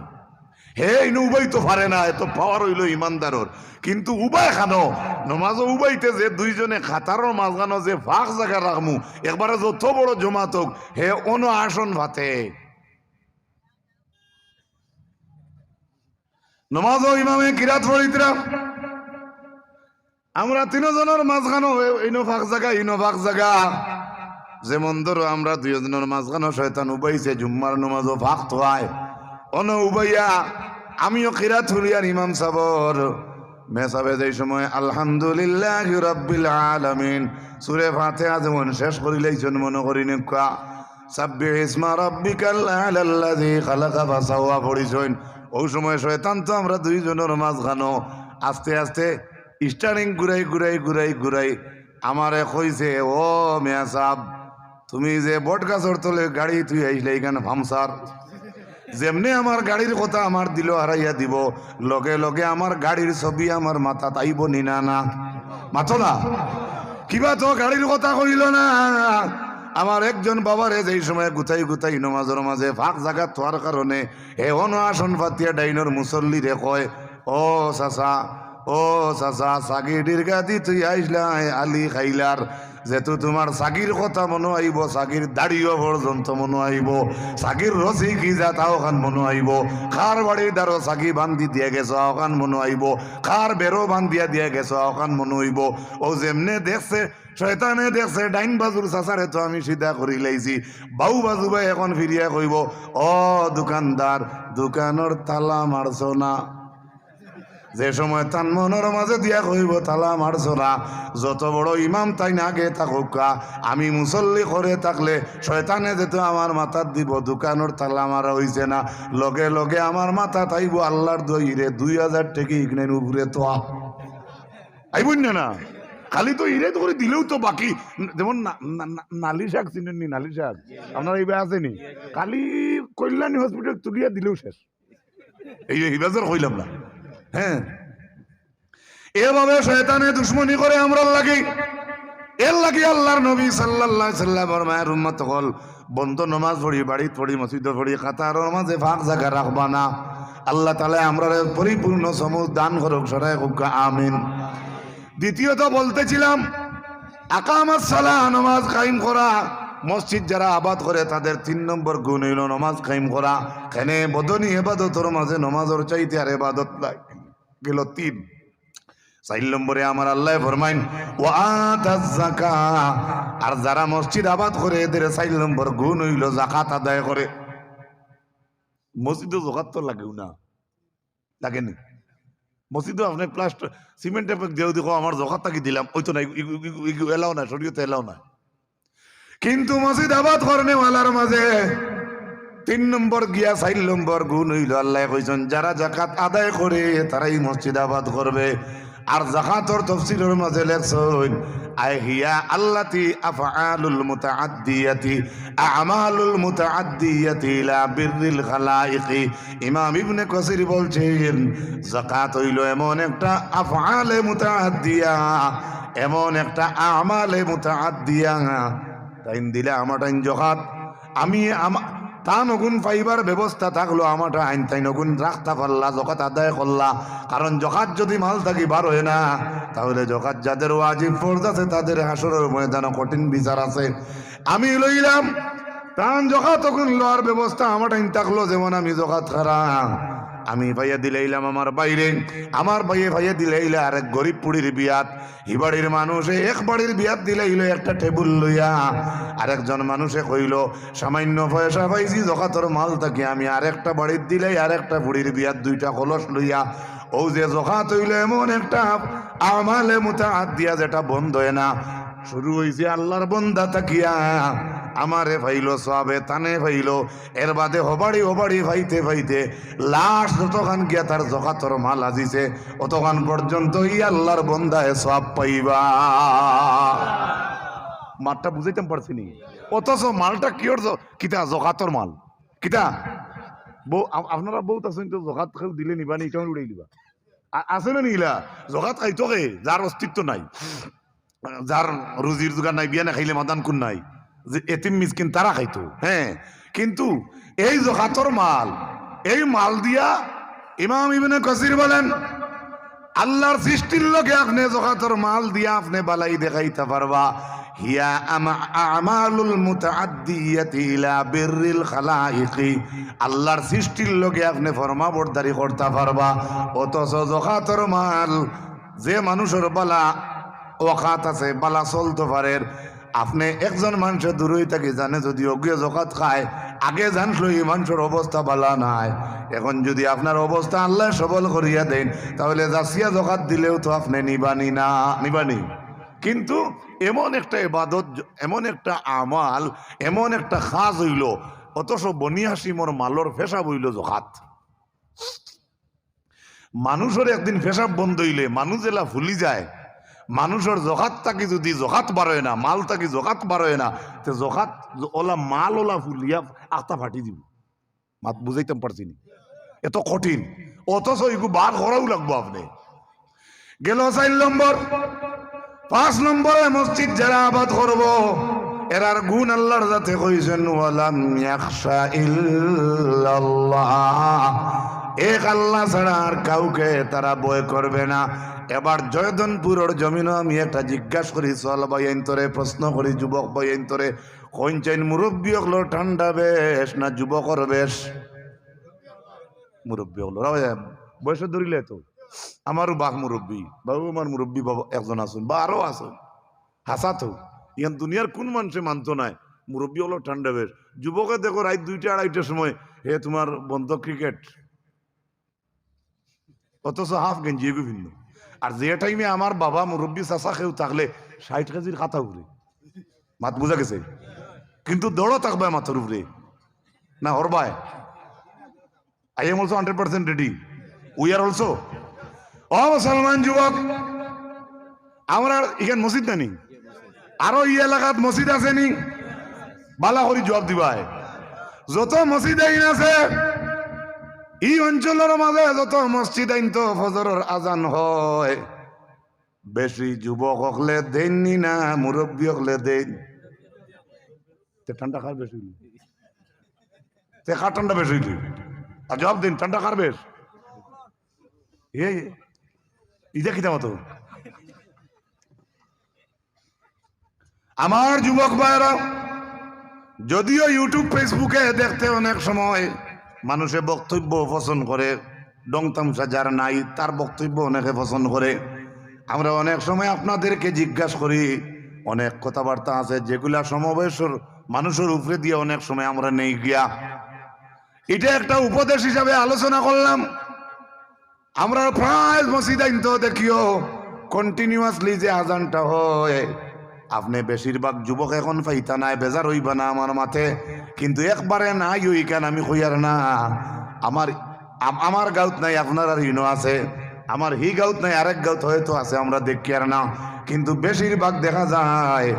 হে ইনো উবাই তো পারে না, এত পাওয়ার হইল ইমানদারর। কিন্তু উবাই খানো নমাজও উবাইতে যে দুইজনে খাতারও মাঝখানো যে ফাঁক জায়গা রাখমু, একবারে যত বড় জমাত হোক হে অন আসন ভাতে। নমাজও ইমামে কিরাত পড়িতরা, আমরা তিনজনের মাঝখানো ইনো ফাঁক জায়গা ইনো ফাঁক জায়গা। যেমন ধরো আমরা দুইজনের মাঝখানো শয়তান উবাইছে, জুম্মার নমাজও ফাঁক থায় অন উবাইয়া আমিও কিরাত হলিয়ার ইমাম সাবর মেসাবে যেই সময় আলহামদুলিল্লাহ রাব্বিল আলামিন সূরা ফাতিহা যেমন শেষ করিলাইছেন মনে করি নেকা সাব্বিহ ইসমা রাব্বিকাল আলাল্লাযী খালাকা ফাসাওয়া পড়িছেন। ওই সময় শয়তান তো আমরা দুইজনের মাঝখানো আস্তে আস্তে স্টারিং ঘুরাই ঘুরাই ঘুরাই ঘুরাই আমারে কইছে, ও মিয়া সাহেব তুমি যে বট গাছর তলে গাড়ি তুই আইসলে এখানে ভামসার, যেমনি আমার গাড়ির কথা আমার দিল হারাইয়া দিব, লগে লগে আমার গাড়ির ছবি আমার মাথা তাইব নি না না মাথো না কিবা তো গাড়ির কথা কইল না। আমার একজন বাবারে যেই সময় গুতাই গুতাই নমাজের মাঝে ফাঁক জায়গা থাকার কারণে হে অন আসন পাতিয়া ডাইনর মুসল্লি রে কয়, ও চাচা ও চাচা সাগির দীর্ঘাদি তুই আইসলাই আলি খাইলার, যেহেতু তোমার সাগির কথা মনে আইব, সাগির দাড়িও পর্যন্ত মনে আইব, সাগির রসি কি যা তাও খান মনে আইব, খার বাড়ির দ্বারো সাগি বান্ধি দিয়ে গেছ ওখান মনে আইব, খার বেরো বান্ধিয়া দিয়ে গেছ ওখান মনে হইব। ও যেমনে দেখছে শয়তানে দেখছে ডাইন বাজুর চাচারে তো আমি সিধা করি লাইছি, বাউ বাজু ভাই এখন ফিরিয়া কইব, ও দোকানদার দোকানের তালা মারছ না। যে সময় তান মনের মাঝে দিয়া কইব তালা মারছ না, যত বড় ইমাম তাই না আগে থাকুকা, আমি মুসল্লি করে থাকলে শয়তানে যেত আমার মাথার দিব দোকানের তালা মারা হইছে না, লগে লগে আমার মাথা তাইব আল্লাহর দইরে 2000 টাকা ইগনের উপরে তো আইবই না। খালি তো ইরে তো করে দিলেও তো বাকি, যেমন নালি শাক চিনেননি, নালি শাক আপনার এইবার আসেনি, খালি কল্যাণী হসপিটাল তুলিয়া দিলেও শেষ, এই হিবাজার কইলাম না। হ্যাঁ এভাবে শয়তানে দুশ্মনী করে আমরা লাগি। এর লাগি আল্লাহর নবী সাল্লাল্লাহু আলাইহি সাল্লামের মায়ের উম্মত হল বন্ধ নামাজ পড়ি, বাড়িতে পড়ি, মসজিদে পড়ি, কাতারের মাঝে ফাঁক জায়গা রাখবা না। আল্লাহ তাআলা আমরা পরিপূর্ণ সমুদ দান করুক, সরাই হোক, আমিন। দ্বিতীয়ত বলতেছিলাম, আকামাস সালাহ, নামাজ কায়েম করা। মসজিদ যারা আবাদ করে তাদের 3 নম্বর গুণ হইল নামাজ কায়েম করা। কেন বদনী ইবাদতের মাঝে নামাজের চাইতে আর ইবাদত গেল 3। 4 নম্বরে আমার আল্লাহ ফরমাইন ওয়া আতাজ যাকাত, আর যারা মসজিদ আবাদ করে এদের 4 নম্বর গুণ হইল যাকাত আদায় করে। মসজিদে যাকাত তো লাগেও না, লাগেনি? মসজিদে আপনি প্লাস্টার সিমেন্ট দেও দেখো আমার যাকাত তাকে দিলাম, ওই তো নাই, এলাও না, শরীয়তে এলাও না। কিন্তু মসজিদ আবাদ করনে ওয়ালার মাঝে 3 নম্বর গিয়া 4 নম্বর গুণ হইল আল্লাহ কইছেন যারা যাকাত আদায় করে তারাই মসজিদ আবাদ করবে। আর যাকাতর তাফসীরের মাঝে লেখছেন আইহিয়া আল্লাতি আফআলুল মুতাআদ্দিয়াতি আমালুল মুতাআদ্দিয়াতি ইলা বিররিল খালাইকি। ইমাম ইবনে কাসির বলছেন যাকাত হইল এমন একটা আফআলে মুতাআদ্দিয়া, এমন একটা আমালে মুতাআদ্দিয়া। টাইম দিলে আমার টাইম যাকাত আমি তা নগুন পাইবার ব্যবস্থা থাকলো, আমারটা আইন তাই নগুন রাখতে পারলা, যাকাত আদায় করলা। কারণ যাকাত যদি মাল থাকি বার হয় না, তাহলে যাকাত যাদের ওয়াজিব ফরজ আছে তাদের হাসরের ময়দানে কঠিন বিচার আছে। আমি লইলাম তান যাকাত তখন লওয়ার ব্যবস্থা আমার টাইম থাকলো, যেমন আমি যাকাত খারাম আমি ভাইয়া দিলাইলাম আমার বাইরে, আমার ভাইয়ে ভাইয়া দিলাইলা আরেক গরিব পুড়ির বিয়াত, হি বাড়ির মানুষে এক বাড়ির বিয়াত দিলাইল একটা টেবুল লইয়া, আরেকজন মানুষে কইল সামান্য পয়সা পাইছি যাকাতের মাল থাকি আমি আরেকটা বাড়ির দিলাই আরেকটা পুড়ির বিয়াত 2টা কলস লইয়া। ও যে যাকাত হইল এমন একটা আমালে মুতাআদ্দিয়া যেটা বন্ধ হয় না। শুরু হয়েছে আল্লাহর বন্দা তাকিয়া আমারে ফাইলো সবে তানে ফাইলো, এর বাদে হবাড়ি হবাড়ি ফাইতে ফাইতে লাশ যতখান গিয়া তার যাকাতের মাল আজিছে অতখান পর্যন্ত ই আল্লাহর বন্দায় সব পাইবা। মালটা বুঝাইতাম পারছি নি? অথচ মালটা কিয়র কিতা যাকাতের মাল কিতা বউ আপনারা বহুত আছেন তো যাকাত খাও দিলে নিবা নি কেমন উড়াই দিবা আছে না নিলা? যাকাত খাইতো কে যার অস্তিত্ব নাই, যার রুজির জোগাড় নাই, বিয়া না খাইলে মাদান কোন নাই, যে এতিম মিসকিন তারা খাইতো। হ্যাঁ, কিন্তু এই যাকাতের মাল, এই মাল দিয়া ইমাম ইবনে কাসির বলেন আল্লাহর সৃষ্টির লগে আপনি যাকাতের মাল দিয়া আপনি বালাই দেখাইতে পারবা। হিয়া আমালুল মুতাআদ্দিয়াতি ইলা বিররিল খালাইকি, আল্লাহর সৃষ্টির লগে আপনি ফরমাবরদারি করতে পারবা। অথচ যাকাতের মাল যে মানুষের বালা ওয়াকাত আছে, বালা চলতে পারে, আপনি একজন মানুষের দূরই থাকি জানে যদি অজ্ঞে যাকাত খায় আগে জানলো এই মানুষের অবস্থা বালা নাই। এখন যদি আপনার অবস্থা আল্লাহ সবল করিয়া দেন তাহলে জাসিয়া যাকাত দিলেও তো আপনি নিবানি না, নিবানি। কিন্তু এমন একটা ইবাদত, এমন একটা আমাল, এমন একটা কাজ হইল, অথচ বনি হাসিমর মালর পেশাব হইল যাকাত। মানুষের একদিন পেশাব বন্ধ হইলে মানুষ এলা ভুলি যায় মানুষের যাকাত থাকি যদি যাকাত বাড়ে না, মাল থাকি যাকাত বাড়ে না, তো যাকাত ওলা মাল ওলা ফুলিয়া আখতা ফাটি দিব। মাত বুঝাইতাম পারছি নি? এত কঠিন, অথচ এগুলো বার করাও লাগবো। আপনি গেল 4 নম্বর। 5 নম্বরে মসজিদ যারা আবাদ করব এরার গুণ আল্লাহর যাতে কইছেন ওয়ালাম ইয়াখশা ইল্লাল্লাহ, এক আল্লাহ ছাড়া আর কাউকে তারা ভয় করবে না। এবার জয়দনপুরের জমিনও আমি একটা জিজ্ঞাসা করি, চল বয়ন্তরে প্রশ্ন করি, যুবক বয়ন্তরে কোন চাইন মুরব্বী হলো ঠান্ডা বেশ না যুবকর বেশ? মুরব্বী হলো বয়সে ধরিলে তো আমারও বাঘ মুরব্বী, বাবু আমার মুরব্বী বাবা একজন আসুন বা আরো আসুন, হাসা তো ইয়ান দুনিয়ার কোন মানুষে মানতো নাই মুরব্বী হলো ঠান্ডা বেশ। যুবকে দেখো রাত 2টা 2:30টার সময় হে তোমার বন্ধ ক্রিকেট, অথচ হাফ গেঞ্জি এগু ভিন্ন। আর যে টাইমে আমার বাবা মুরব্বী চাষা খেউ থাকলে 60 কেজির খাতা উড়ে, মাত বুঝা গেছে? কিন্তু দৌড়ও থাকবে মাথার উপরে না হরবায়। I am also 100% ready, we are also. ও মুসলমান যুবক, আমরা এখানে মসজিদ নানি, আরো এই এলাকাত মসজিদ আছে নি? বালা করি জবাব দিবাই। যত মসজিদ আইন আছে এই অঞ্চলের মাঝে, যত মসজিদ আইন তো ফজরের আজান হয় বেশি যুবক হকলে দেননি না মুরব্বী হকলে দেন ঠান্ডা খার বেশি কার ঠান্ডা বেশি আর জবাব দিন ঠান্ডা খার বেশ ইদা কিতা মতো আমার যুবক ভাইরা যদিও ইউটিউব ফেসবুকে দেখতে অনেক সময় মানুষে বক্তব্য পছন্দ করে ডং তামসা যার নাই তার বক্তব্য অনেকে পছন্দ করে আমরা অনেক সময় আপনাদেরকে জিজ্ঞাসা করি অনেক কথাবার্তা আছে যেগুলা সমবয়সের মানুষের উপরে দিয়ে অনেক সময় আমরা নেই গিয়া এটা একটা উপদেশ হিসাবে আলোচনা করলাম আমরা প্রায় মসজিদ আইনতো দেখিও কন্টিনিউয়াসলি যে আজানটা হয় আপনি বেশিরভাগ যুবক এখন পাইতা নাই বেজার হইবা না আমার মাথে কিন্তু একবারে নাই ওই কেন আমি কইয়ার না আমার গাঁত নাই আপনার আর ইনো আছে আমার হি গাঁত নাই আরেক গাঁত হয়তো আছে আমরা দেখি আর না কিন্তু বেশিরভাগ দেখা যায়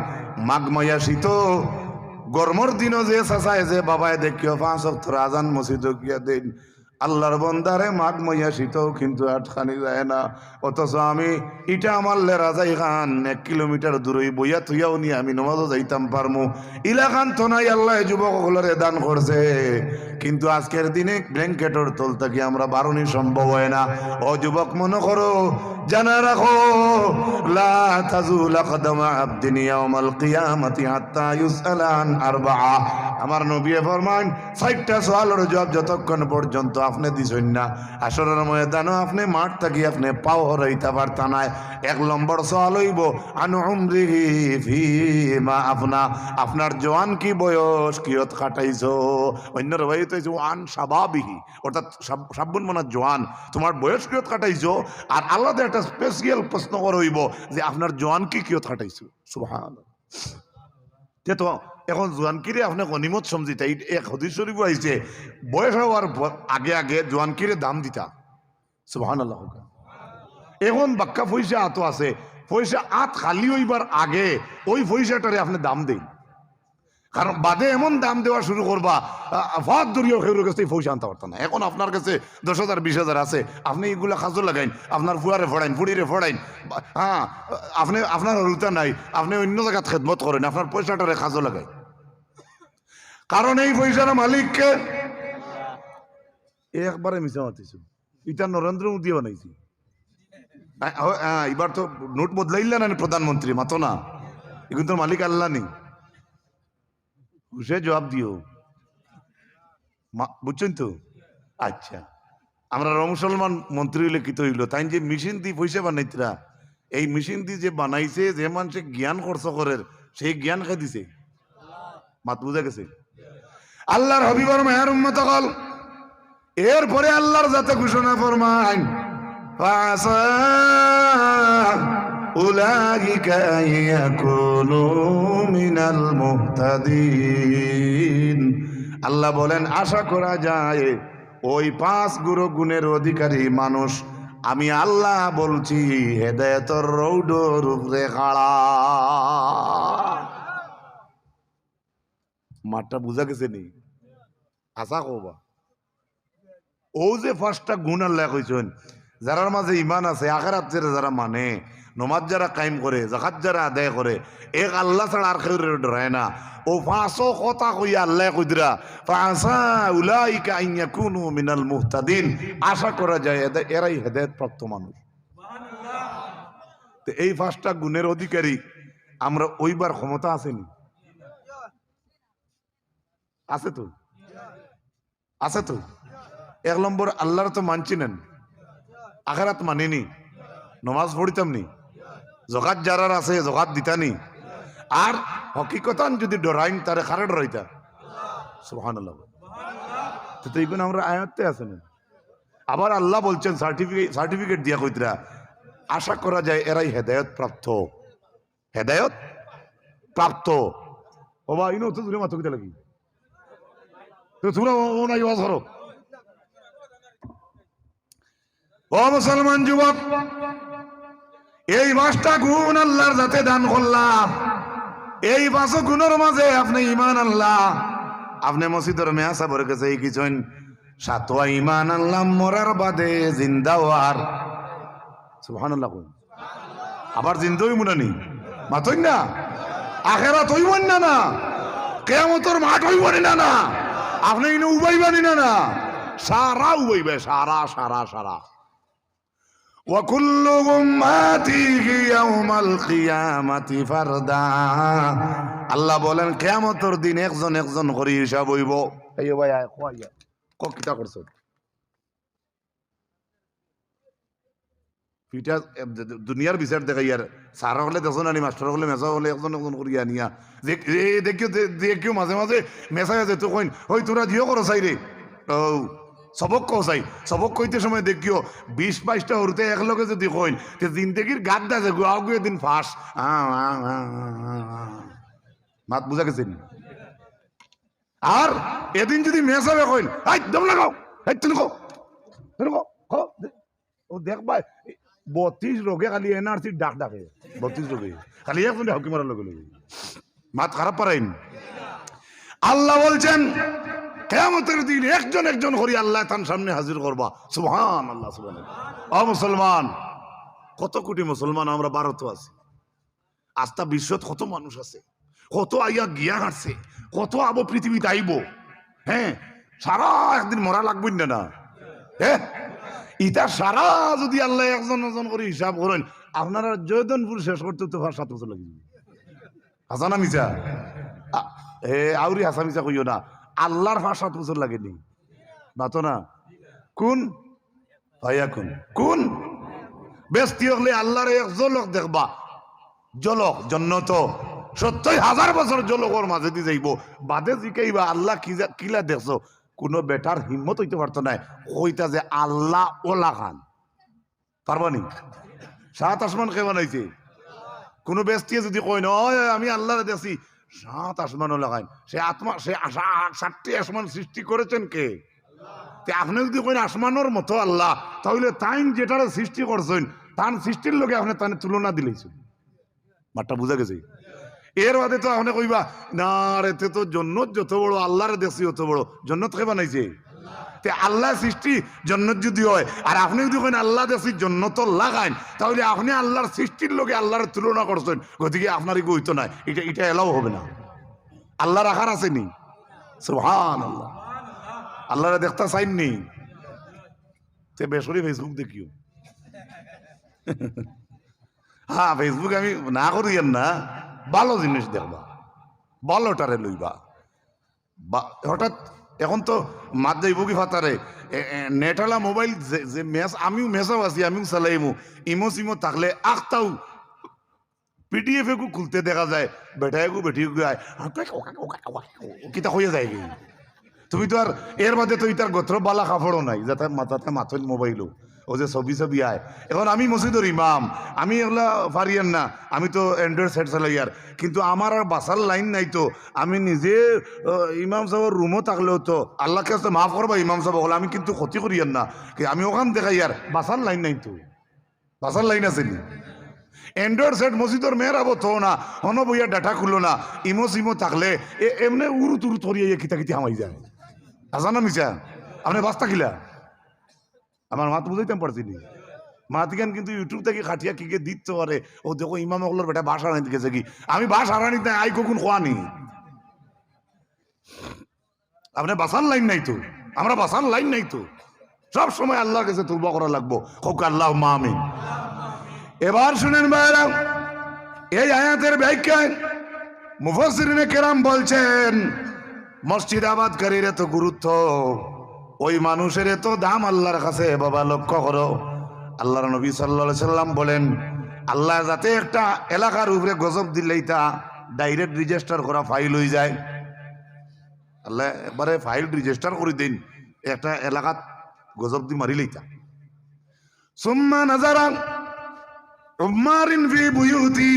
মাঘ মাইয়া শীত গরমর দিনও যে চাচায় যে বাবায় দেখিও 5 ওয়াক্ত আজান মসজিদ গিয়া দিন আল্লাহর বন্দারে মাঘ মইয়া শীতও কিন্তু আটখানি যায় না অথচ আমি ইটা আমার রাজাই খান 1 কিলোমিটার দূরে বইয়া থইয়াও নিয়ে আমি নমাজও যাইতাম পারমু ইলাখান তো নাই আল্লাহ যুবক সকলের দান করছে কিন্তু আজকের দিনে ব্ল্যাঙ্কেটর তল থেকে আমরা বারণই সম্ভব হয় না ও যুবক মনে করো জানা রাখো লা তাজুলা কদমা আবদিন ইয়াউমাল কিয়ামাতি হাত্তা ইউসআলা আন আরবাআ আমার নবী ফরমান 6টা সওয়ালের জবাব যতক্ষণ পর্যন্ত আপনি দিছেন না আসরের ময়দানে আপনি মাঠ থাকি আপনি পাও হরাইতে পারতা না 1 নম্বর সওয়াল হইব আন উমরিহি ফিমা আপনার জওয়ান কি বয়স কিয়ত কাটাইছো অন্য রবাইতে হইছে আন শাবাবিহি অর্থাৎ সাবুন মানে জওয়ান তোমার বয়স কিয়ত কাটাইছো আর আলাদা একটা স্পেশাল প্রশ্ন করা হইব যে আপনার জওয়ান কি কিয়ত কাটাইছো সুবহানাল্লাহ তো এখন জোয়ানকিরে আপনি গনিমত সমঝিতা এক হাদিস শরীফ আইছে বয়স হওয়ার আগে আগে জোয়ানকিরে দাম দিতা সুবহানাল্লাহ এখন বাক্কা পয়সা আত আছে পয়সা আত খালি হইবার আগে ওই পয়সাটারে আপনি দাম দেন কারণ বাদে এমন দাম দেওয়া শুরু করবা ফাঁদ দরিয়া খেউর কাছে পয়সা আনতে পারত না এখন আপনার কাছে 10,000 20,000 আছে আপনি এগুলা খাজো লাগাইন আপনার ফুয়ারে ফড়াইন ফুড়িরে ফড়াইন হ্যাঁ আপনি আপনার হরুতা নাই আপনি অন্য জায়গায় খেদমত করেন আপনার পয়সাটারে খাজো লাগাই কারণ এই পয়সার মালিককে একবারে মিশা মাতিছো এটা নরেন্দ্র মোদী বানাইছি এবার তো নোট বদলাইলে না প্রধানমন্ত্রী মাতো না এখন তোর মালিক আল্লাহ নেই সে জবাব দিও বুঝছেন তো আচ্ছা আমরা মুসলমান মন্ত্রী লিখিত হইল তাই যে মেশিন দিয়ে পয়সা বানাইতরা এই মেশিন দিয়ে যে বানাইছে যে মানুষে জ্ঞান খরচ করে সেই জ্ঞান খাই দিছে মাত বুঝা গেছে আল্লাহর হাবিবর মায়ের উম্মত হল এরপরে আল্লাহর যাতে ঘোষণা ফরমান উলাইকা ইয়াকুনু মিনাল মুহতাদিন আল্লাহ বলেন আশা করা যায় ওই 5 গুণের অধিকারী মানুষ আমি আল্লাহ বলছি হেদায়েতের রৌডর উপরে খাড়া মাঠটা বুঝা গেছে নি আশা কবা ও যে 5টা গুণ আল্লাহ কইছেন যারার মাঝে ইমান আছে আখিরাত যারা মানে নমাজ যারা কায়েম করে যাকাত যারা আদায় করে এক আল্লাহ ছাড়া আর কেউ ডরায় না ও 500 কথা কইয়া আল্লাহ কইদরা ফাসা উলাইকা আন ইয়াকুনু মিনাল মুহতাদিন আশা করা যায় এরাই হেদায়েত প্রাপ্ত মানুষ সুবহানাল্লাহ তো এই 5টা গুণের অধিকারী আমরা ওইবার ক্ষমতা আসেনি আছে তো আছে তো 1 নম্বর আল্লাহর তো মানছি নেন আখিরাত মানেনি নমাজ পড়িতাম নি যাকাত যারার আছে যাকাত দিতানি আর হকিকতান যদি ডরাইন তারে খারে ডরাইতা সুবহানাল্লাহ তো এইগুলো আমরা আয়াতে আছে না আবার আল্লাহ বলছেন সার্টিফিকেট দিয়া কইতরা আশা করা যায় এরাই হেদায়েত প্রাপ্ত ও ভাই ইনো তো দূরে মাথা কইতে লাগি তো তোমরা ও নাই ওয়াজ করো ও মুসলমান যুবক এই 5টা গুণ আল্লাহর যাতে দান করলাম এই 5 গুণের মাঝে আপনি ঈমান আল্লাহ আপনি মসজিদের মেয়া সাহেবের কাছে এই কিছুন সাতওয়া ঈমান আল্লাহ মরার বাদে জিন্দা হওয়ার সুবহানাল্লাহ আবার জিন্দা হইব না নি মাতই না আখেরাত হইব না না কিয়ামতের মাঠ হইব না না আপনি ইনো উবাইবানি না না সারা উবাইবে সারা সারা সারা وكلهم آتيه يوم القيامة فردا আল্লাহ বলেন কিয়ামতের দিন একজন একজন করে হিসাব হইব এই ভাই কইয়া ক কিটা করছ পিটা দুনিয়ার বিচার দেখাইয়ার স্যার হলে দেখো না মাস্টার হলে মেসা হলে একজন একজন করিয়া নিয়া দেখিও মাঝে মাঝে মেসাই আছে তো কইন ওই তোরা দিও করো চাই রে ও সবক কো চাই সবক কইতে সময় দেখিও 20-22টা হরতে একলগে যদি কইন তে জিন্দেগির গাদ দা যে গুয়া গুয়ে দিন ফাঁস মাত বুঝা গেছেন আর এদিন যদি মেসাবে কইন আই দম লাগাও এই তুমি কো ও দেখবা 32 রোগে খালি এনআরসি ডাক ডাকে 32 রোগে খালি এখন হকি মারার লগে লগে মাত খারাপ পারাইন আল্লাহ বলছেন কিয়ামতের দিন একজন একজন করে আল্লাহ তার সামনে হাজির করবা সুবহানাল্লাহ সুবহানাল্লাহ ও মুসলমান কত কোটি মুসলমান আমরা ভারতে আছি আস্থা বিশ্বত কত মানুষ আছে কত আইয়া গিয়া হাঁটছে কত আবো পৃথিবীতে আইব হ্যাঁ সারা একদিন মরা লাগবে না হ্যাঁ ইটা সারা যদি আল্লাহ একজন একজন করে হিসাব করেন আপনারা জয়দনপুর শেষ করতে তো 7 বছর লাগবে হাসানা মিছা আউরি হাসা মিছা কইও না আল্লাহর 7 বছর লাগেনি বাতো না কোন ভাইয়া কোন বেস্তি হলে আল্লাহর এক জলক দেখবা জলক জন্নত 70,000 বছর জলকর মাঝে দিয়ে যাইব বাদে জিকাইবা আল্লাহ কিলা দেখছো কোন বেটার হিম্মত হইতে পারতো না কইতা যে আল্লাহ ওলা খান পারবানি 7 আসমান কে বানাইছে কোন ব্যস্তি যদি কই না আমি আল্লাহরে দেখছি 7 আসমান লাগাই সে আত্মা সে 7টি আসমান সৃষ্টি করেছেন কে তে আপনি যদি কইন আসমানের মতো আল্লাহ তাহলে তাইন যেটার সৃষ্টি করছেন তার সৃষ্টির লগে আপনি তার তুলনা দিলেছেন মাঠটা বুঝা গেছে এর বাদে তো আপনি কইবা না রে তো জন্নত যত বড় আল্লাহরে দেখছি অত বড় জন্নত কে বানাইছে তে আল্লাহ সৃষ্টি জন্নত যদি হয় আর আপনি যদি কইন আল্লাহ দেখছি জন্নত লাগাইন তাহলে আপনি আল্লাহর সৃষ্টির লগে আল্লাহর তুলনা করছেন গতিকে আপনার কি হইতো না এটা এলাও হবে না আল্লাহর আকার আছে নি সুবহানাল্লাহ আল্লাহরে দেখতে চাইন নি তে বেসরি ফেসবুক দেখিও হ্যাঁ ফেসবুক আমি না করিয়েন না ভালো জিনিস দেখবা ভালোটারে লইবা হঠাৎ এখন তো মাত যাইব কি ফাতারে নেটওয়ালা মোবাইল যে মেস আমিও মেসাও আছি আমিও চালাইমু ইমো সিমো থাকলে আখতাও পিডিএফ এগু খুলতে দেখা যায় বেটাইগু বেটি গায় কিতা হয়ে যায় কি তুমি তো আর এর বাদে তো ইতার গোত্র বালা কাপড়ও নাই যাতে মাথাতে মাথল মোবাইলও ও যে ছবি আয় এখন আমি মসজিদের ইমাম আমি এগুলা পারিয়েন না আমি তো অ্যান্ড্রয়েড সেট চালাইয়ার কিন্তু আমার আর বাসার লাইন নাই তো আমি নিজে ইমাম সাহেবের রুমও থাকলেও তো আল্লাহকে কাছে মাফ করবা ইমাম সাহেব হলে আমি কিন্তু ক্ষতি করিয়েন না আমি ওখান দেখাইয়ার বাসার লাইন নাই তো বাসার লাইন আছে নি অ্যান্ড্রয়েড সেট মসজিদের মেয়েরাবো তো না হন বইয়া ডাটা খুললো না ইমো সিমো থাকলে এমনি উরু তুরু তরিয়ে কিতা কিতি হামাই যায় আসা না মিছা আপনি বাস্তা কিলা আমার মাত বুঝাইতাম পারছি নি মাতিকান কিন্তু ইউটিউব থেকে খাটিয়া কি দিতে পারে ও দেখো ইমাম ওগুলোর বেটা বাস হারানি গেছে কি আমি বাস হারানি নাই আই কখন খোয়ানি আপনি বাসার লাইন নাই তো আমরা বাসার লাইন নাই তো সব সময় আল্লাহর কাছে তুলবা করা লাগবো হোক আল্লাহ আমিন এবার শুনেন ভাইরা এই আয়াতের ব্যাখ্যায় মুফাসসিরিনে কেরাম বলছেন মসজিদ আবাদকারীর এত গুরুত্ব ওই মানুষের এত দাম আল্লাহর কাছে বাবা লক্ষ্য করো আল্লাহর নবী সাল্লাল্লাহু আলাইহি সাল্লাম বলেন আল্লাহ যাতে একটা এলাকার উপরে গজব দিলেই তা ডাইরেক্ট রেজিস্টার করা ফাইল হয়ে যায় আল্লাহ একবারে ফাইল রেজিস্টার করে দিন একটা এলাকাত গজব দি মারিলেই তা সুম্মা নাজারা উম্মারিন ফি বুয়ুতি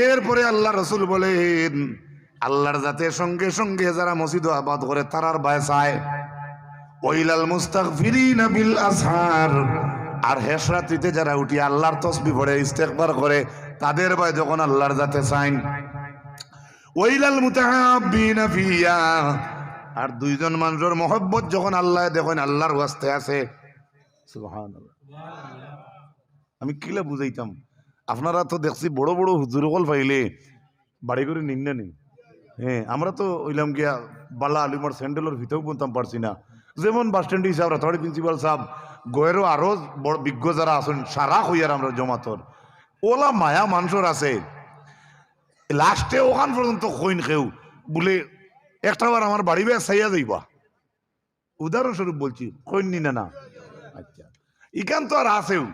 এরপরে আল্লাহ রাসূল বলেন আল্লাহর যাতে সঙ্গে সঙ্গে যারা মসজিদ আবাদ করে তারার ভয় চায় ওয়াইলাল মুস্তাগফিরিনা বিল আসহার আর হেসরাতিতে যারা উঠি আল্লাহর তাসবিহ পড়ে ইস্তেগফার করে তাদের ভয় যখন আল্লাহর যাতে চায় ওয়াইলাল মুতাহাব্বিনা ফিয়া আর দুইজন মানুষের মহব্বত যখন আল্লাহ দেখেন আল্লাহর ওয়াস্তে আছে সুবহানাল্লাহ আমি কিলা বুঝাইতাম আপনারা তো দেখছি বড় বড় হুজুরকল পাইলে বাড়ি করে নিন না নি। হ্যাঁ, আমরা তো ওইলাম গিয়া বালা আলিমার স্যান্ডেলের ভিতরেও বলতাম পারছি না। যেমন বাস স্ট্যান্ড হিসাব রাতাবাড়ি প্রিন্সিপাল সাহেব গয়েরও আরো বড় বিজ্ঞ যারা আছেন সারা হইয়ার আমরা জমাতর ওলা মায়া মানুষের আছে লাস্টে ওখান পর্যন্ত কইন খেউ বলে একটাবার আমার বাড়ি বেশ চাইয়া যাইবা, উদাহরণস্বরূপ বলছি, কইন নি না না। আচ্ছা, ইখান তো আর আছেও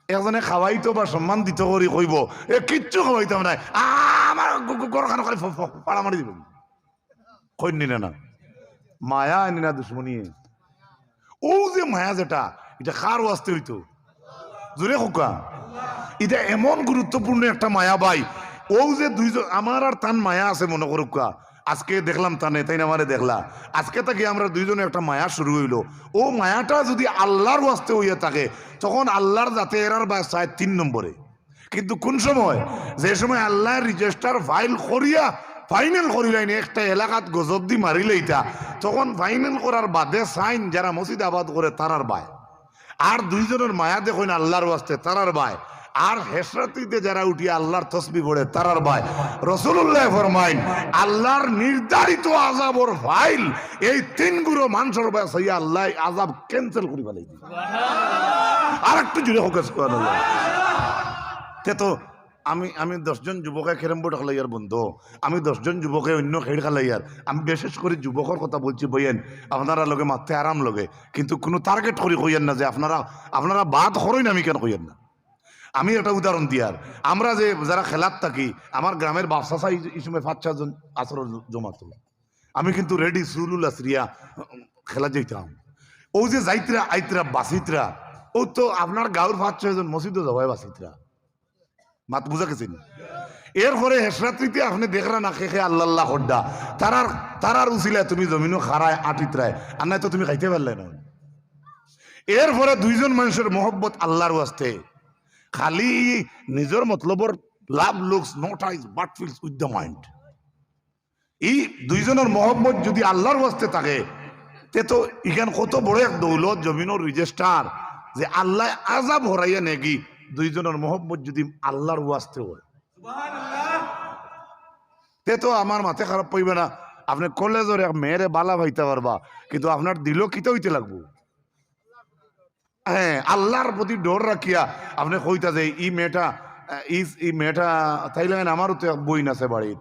একজনে খাওয়াইতো বা সম্মান দিত করি কইব এ কিচ্ছু খাওয়াইতাম না, আমার গরখান খালি পাড়া মারি দিব, কইন নি না না। মায়া আনি না দুশ্মনী। ও যে মায়া যেটা এটা কার ওয়াস্তে হইতো জোরে হোকা, এটা এমন গুরুত্বপূর্ণ একটা মায়া ভাই। ও যে দুইজন আমার আর তান মায়া আছে মনে করুকা, আজকে দেখলাম তানে তাই না আমারে দেখলা, আজকে তাকে আমরা দুইজনে একটা মায়া শুরু হইলো। ও মায়াটা যদি আল্লাহর ওয়াস্তে হইয়া থাকে তখন আল্লাহর যাতে এরার বা চায় 3 নম্বরে। কিন্তু কোন সময়, যে সময় আল্লাহর রেজিস্টার ফাইল করিয়া ফাইনাল করিলাইনি একটা এলাকাত গজব দি মারিলে এটা, তখন ফাইনাল করার বাদে সাইন যারা মসজিদ আবাদ করে তারার বায়, আর দুইজনের মায়া দেখুন আল্লাহর ওয়াস্তে তারার বায়, আর হেসরাতিতে যারা উঠিয়ে আল্লাহর তসবি পড়ে তারার ভাই। রাসূলুল্লাহ ফরমাইন আল্লাহর নির্ধারিত আযাবর ফাইল এই 3 গুরু মানুষের ভাই সাইয়া আল্লাহ আযাব ক্যান্সেল করে ফেলাই দিবে। আর একটু জুড়ে হোক সুবহানাল্লাহ। তে তো আমি 10 জন যুবকে খেরম বোর্ড খালাইয়ার বন্ধু, আমি 10 জন যুবকে অন্য খেড় খালাইয়ার, আমি বিশেষ করে যুবকের কথা বলছি বইয়েন, আপনারা লগে মারতে আরাম লগে, কিন্তু কোনো টার্গেট করে কইয়েন না যে আপনারা বাদ হরই না, আমি কেন কইয়েন না। আমি একটা উদাহরণ দিয়ার, আমরা যে যারা খেলার থাকি আমার গ্রামের বাপসাসা এই সময় 5-6 জন আসর জমাতো, আমি কিন্তু রেডি সুলুল আসরিয়া খেলা যেতাম। ও যে যাইতরা আইতরা বাসিতরা, ও তো আপনার গাঁর 5-6 জন মসজিদে যাওয়াই বাসিতরা, মাত বুঝা গেছেন। এরপরে হেসরাত্রিতে আপনি দেখরা না খেয়ে আল্লাহ আল্লাহ হড্ডা তারার উচিলায় তুমি জমিনও খারায় আটিতরায়, আর নাই তো তুমি খাইতে পারলে না। এরপরে 2 জন মানুষের মহব্বত আল্লাহর ওয়াস্তে, খালি নিজের মতলবর love looks not eyes but feels with the mind. এই 2 জনের মহব্বত যদি আল্লাহর ওয়াস্তে থাকে তে তো এখান কত বড় এক দৌলত জমিনের রেজিস্টার যে আল্লাহ আযাব হরাইয়া নেকি 2 জনের মহব্বত যদি আল্লাহর ওয়াস্তে হয়, তে তো আমার মাথা খারাপ পাইবে না। আপনি কলেজের এক মেয়েরে বালা ভাইতে পারবা, কিন্তু আপনার দিল কিতে হইতে লাগবো। হ্যাঁ, আল্লাহর প্রতি ডর রাখিয়া আপনি কইতা যে এই মেয়েটা তাইলে আমারও তো বইন আছে বাড়ির,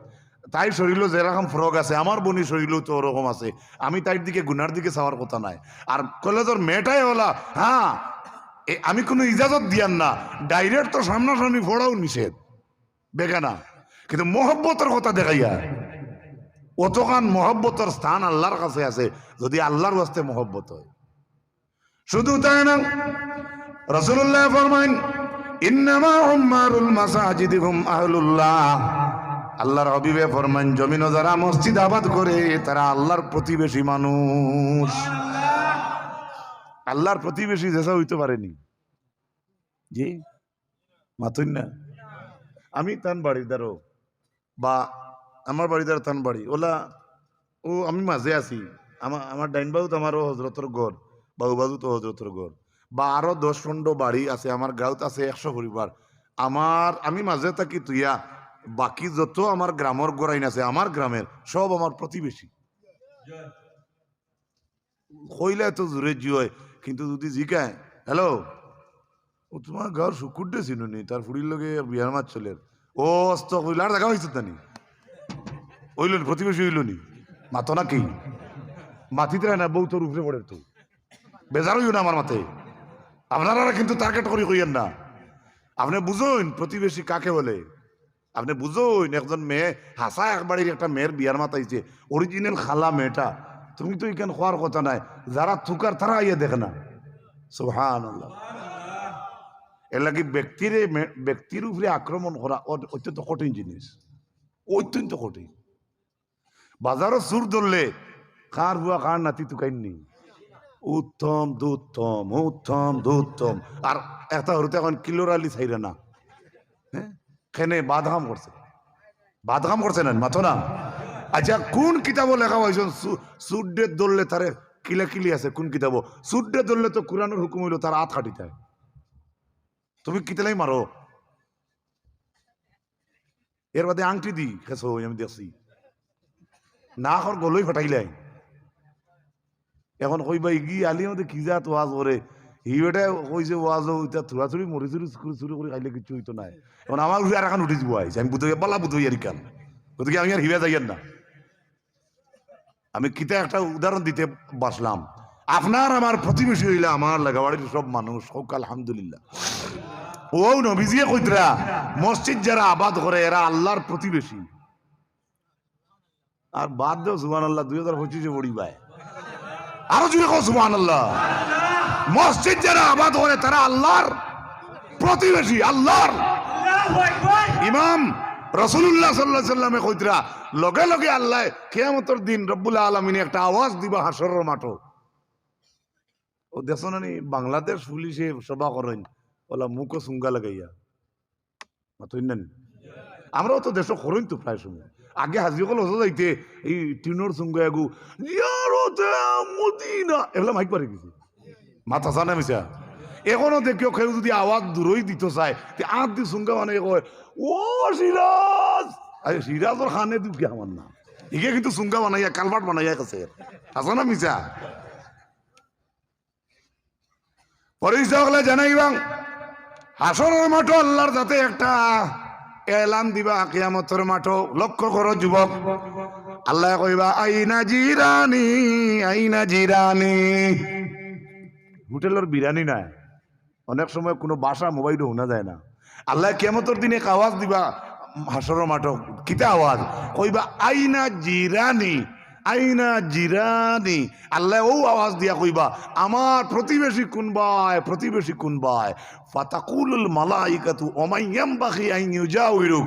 তাই শরীরও যেরকম ফ্রক আছে আমার বনি শরীরও তো ওরকম আছে, আমি তাইর দিকে গুনার দিকে চাওয়ার কথা নাই। আর কলেজের মেয়েটাই হলা হ্যাঁ আমি কোনো ইজাজত দিয়ান না, ডাইরেক্ট তো সামনাসামনি ফোড়াও নিষেধ বেগানা, কিন্তু মহব্বতের কথা দেখাইয়া অতখান মহব্বতের স্থান আল্লাহর কাছে আছে যদি আল্লাহর ওয়াস্তে মহব্বত হয়। শুধু তাই না, রাসূলুল্লাহ ফরমাইন ইন্নামা উম্মারুল মাসাজিদি হুম আহলুল্লাহ, আল্লাহর হাবিবে ফরমান জমিনে যারা মসজিদ আবাদ করে তারা আল্লাহর প্রতিবেশী মানুষ। আল্লাহর প্রতিবেশী যেসা হইতে পারেনি জি মাতুন না। আমি তান বাড়িদারও বা আমার বাড়িদার তান বাড়ি ওলা ও আমি মাঝে আছি, আমার ডাইন বাবু তো আমারও হজরতর ঘর, বাবু বাবু তো হজরতর ঘর, বা আরো 10-15 বাড়ি আছে আমার গাঁত আছে 100 পরিবার। আমি মাঝে থাকি তুইয়া বাকি যত আমার গ্রামের গোড়াইন আছে আমার গ্রামের সব আমার প্রতিবেশী। কইলে তো জোরে জিয়, কিন্তু যদি জিকায় হ্যালো ও তোমার ঘর শুকুরডে চিনুনি তার ফুড়ির লগে বিয়ার মাছ চলে ও অস্ত কইলার দেখা হয়েছে তানি ওইল প্রতিবেশী হইল নি মাতো না কি মাথিতে না বউ তোর উপরে পড়ে তো বেজার হইও না আমার মাথায়। আপনারা কিন্তু টার্গেট করি কইয়েন না, আপনি বুঝুন প্রতিবেশী কাকে বলে, আপনি বুঝুন একজন মেয়ে হাসা এক বাড়ির একটা মেয়ের বিয়ার মাতাইছে অরিজিনাল খালা মেয়েটা, তুমি তো এখানে হওয়ার কথা নাই, যারা থুকার তারা আইয়া দেখে না। সুবহানাল্লাহ। এর লাগি ব্যক্তির উপরে আক্রমণ করা অত্যন্ত কঠিন জিনিস, অত্যন্ত কঠিন। বাজারও সুর ধরলে কার হুয়া কার নাতি তুকাইননি উত্তম দুত্তম উত্তম দুত্তম, আর একটা হরতে এখন কিলোর আলি ছাইরে না, হ্যাঁ খেনে বাদহাম করছে না মাথো না। আচ্ছা কোন কিতাবও লেখা হয়েছে সুড্ডে ধরলে তারে কিলাকিলি আছে, কোন কিতাবও সুড্ডে ধরলে তো কোরআনের হুকুম হইলো তার হাত কাটিতে হয়, তুমি কিতালাই মারো এর বাদে আংটি দি খেস আমি দেখছি না খর গলই ফাটাইলাই এখন কইবা ইগি আলি মধ্যে কি যা ওয়াজ করে হিবেটা কইছে ওয়াজ ওইটা থুড়া থুড়ি মরি চুরি চুরি করে খাইলে কিছু হইতো নাই এখন আমার আর এখন উঠে যাব আইছে আমি বুঝতে পালা বুঝতে আর কান গতিকে আমি আর হিবে যাইয়েন না আমি কিতা একটা উদাহরণ দিতে বসলাম আপনার আমার প্রতিবেশী হইলে আমার লাগাবাড়ির সব মানুষ হোক আলহামদুলিল্লাহ ও নবীজিয়ে কইতরা মসজিদ যারা আবাদ করে এরা আল্লাহর প্রতিবেশী আর বাদ দেও সুবহানাল্লাহ 2025 বড়ি ভাই আরো জুড়ে কও সুবহানাল্লাহ মসজিদ যারা আবাদ করে তারা আল্লাহর প্রতিবেশী আল্লাহর ইমাম রাসূলুল্লাহ সাল্লাল্লাহু আলাইহি সাল্লামে কইতরা লগে লগে আল্লাহ কিয়ামতের দিন রব্বুল আলামিন একটা আওয়াজ দিবা হাসরের মাঠে ও দেখো না বাংলাদেশ পুলিশে সভা করেন ওলা মুখো সুঙ্গা লাগাইয়া মাতই না আমরাও তো দেশ করেন তো প্রায় সময় আগে হাজিকল হতো যাইতে এই টিনোর সুঙ্গা আগু জিয়ারতে মদিনা এগুলা মাইক পারে গেছে মাথা সানা মিশা এখনো দেখিও কেউ যদি আওয়াজ দূরই দিত চায় আঁত দি সুঙ্গা মানে কয় ও সিরাজ আরে সিরাজর খানে দুঃখী আমার না ইগে কিন্তু সুঙ্গা বানাইয়া কালভার্ট বানাইয়া গেছে হাসানা মিশা পরিচয় জানাইবাং হাসরের মাঠে আল্লাহর যাতে একটা এলান দিবা কিয়ামতের মাঠে লক্ষ্য করো যুবক আল্লাহ কইবা আইনা জিরানি আইনা জিরানি হোটেলের বিরিয়ানি নাই অনেক সময় কোনো বাসা মোবাইল শোনা যায় না আল্লাহ কিয়ামতের দিনে এক আওয়াজ দিবা হাসরের মাঠে কিতা আওয়াজ কইবা আইনা জিরানি আইনা জিরানি আল্লাহ ও আওয়াজ দিয়া কইবা আমার প্রতিবেশী কোনবায় প্রতিবেশী কোনবায় ফাতাকুলুল মালাইকাতু ওমাই ইয়ামবাগি আন ইউজাউরু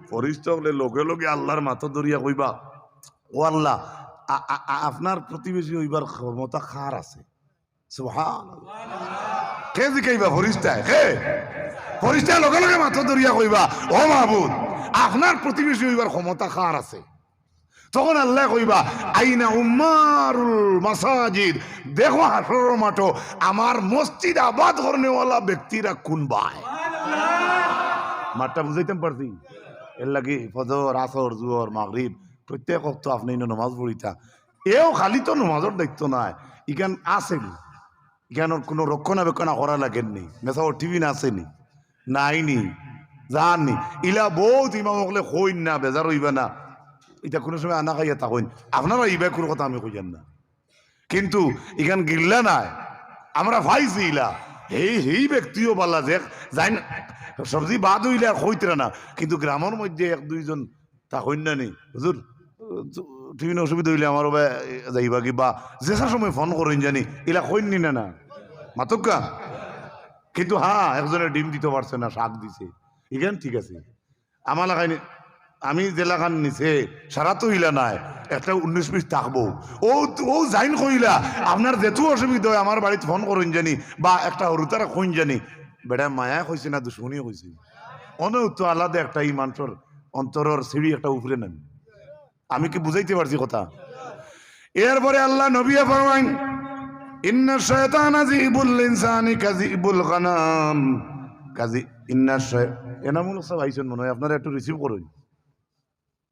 ফেরেশতাগলে লগে লগে আল্লাহর মাথা ধরিয়া কইবা ও আল্লাহ আপনার প্রতিবেশী হইবার ক্ষমতা কার আছে সুবহানাল্লাহ কে জিকাইবা ফেরেশতায় কে ফেরেশতা লগে লগে মাথা ধরিয়া কইবা ও মাবুদ আপনার প্রতিবেশী হইবার ক্ষমতা কার আছে তখন আল্লাহ কইবা আইনা উম্মারুল মাসাজিদ দেখো হাসরের মাঠে আমার মসজিদ আবাদ করনেওয়ালা ব্যক্তিরা কোন ভাই মাঠটা বুঝাইতে পারছি এর লাগি ফজর আসর জুহর মাগরিব প্রত্যেক ওয়াক্ত আপনি নামাজ পড়িতা এও খালি তো নামাজের দায়িত্ব নাই ইখান আসেনি ইখানোর কোনো রক্ষণাবেক্ষণ করা লাগেননি মেসা টিভি না আসেনি নাইনি জাননি ইলা বহুত ইমাম হলে হইন না বেজার হইবা না এটা কোনো সময় আনা খাইয়া থাকুন আপনারা ইবাই কোনো কথা আমি কইছেন না কিন্তু এখান গিল্লা নাই আমরা ভাইছি ইলা এই ব্যক্তিও বলা যে যাই সবজি বাদ হইলে আর হইতরা না কিন্তু গ্রামের মধ্যে এক দুইজন তা হইন না নেই হুজুর টিভি অসুবিধা হইলে আমার যাইবা কি বা যেসার সময় ফোন করেন জানি ইলা হইনি না না মাতকা কিন্তু হ্যাঁ একজনের ডিম দিতে পারছে না শাক দিছে এখান ঠিক আছে আমার লাগাইনি আমি জেলাখান নিছে সারা তো ইলা নাই একটা 19-20 থাকবো ও জাইন কইলা আপনার যেহেতু অসুবিধা হয় আমার বাড়িতে ফোন করেন জানি বা একটা হরুতারা কইন জানি বেটা মায়া কইছে না দুশ্মনীও কইছে অনেক তো আলাদা একটা এই মানুষের অন্তরের সিঁড়ি একটা উপরে নেন আমি কি বুঝাইতে পারছি কথা এরপরে আল্লাহ নবী ফরমাইন ইন্না শায়তানা যিবুল ইনসানি কাযিবুল গানাম কাজী ইন্না এনামুল সব আইছেন মনে হয় আপনারা একটু রিসিভ করুন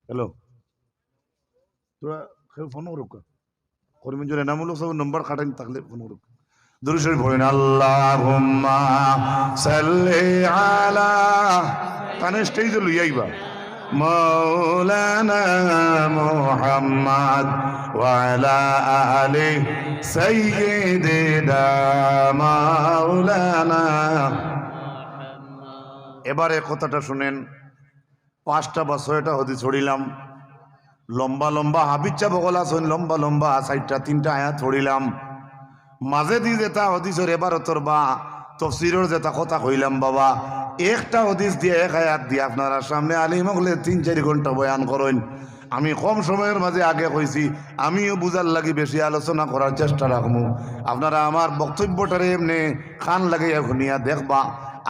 হ্যালো তোরা কেউ ফোন করুক করিমেন জন্য এনামুল সব নম্বর কাটাই থাকলে ফোন করুক দুরূদ শরীফ পড়েন আল্লাহুম্মা সাল্লি আলা তানে স্টেজে লই আইবা মাওলানা মুহাম্মদ ওয়া আলা আলি সাইয়্যিদিনা মাওলানা এবারে কথাটা শুনেন 5টা বা 6টা হদিস ছড়িলাম লম্বা লম্বা হাবিচ্ছা বগলা শুন লম্বা লম্বা 4টা 3টা আয়াত ছড়িলাম মাঝে দি যেটা হদিসের এবার তোর বা তফসিরের যেটা কথা কইলাম বাবা একটা হদিস দিয়ে এক আয়াত দিয়ে আপনারা সামনে আলিম হলে 3-4 ঘন্টা বয়ান করেন আমি কম সময়ের মাঝে আগে কইছি আমিও বুঝার লাগি বেশি আলোচনা করার চেষ্টা রাখবো আপনারা আমার বক্তব্যটারে এমনি খান লাগাইয়া শুনিয়া দেখবা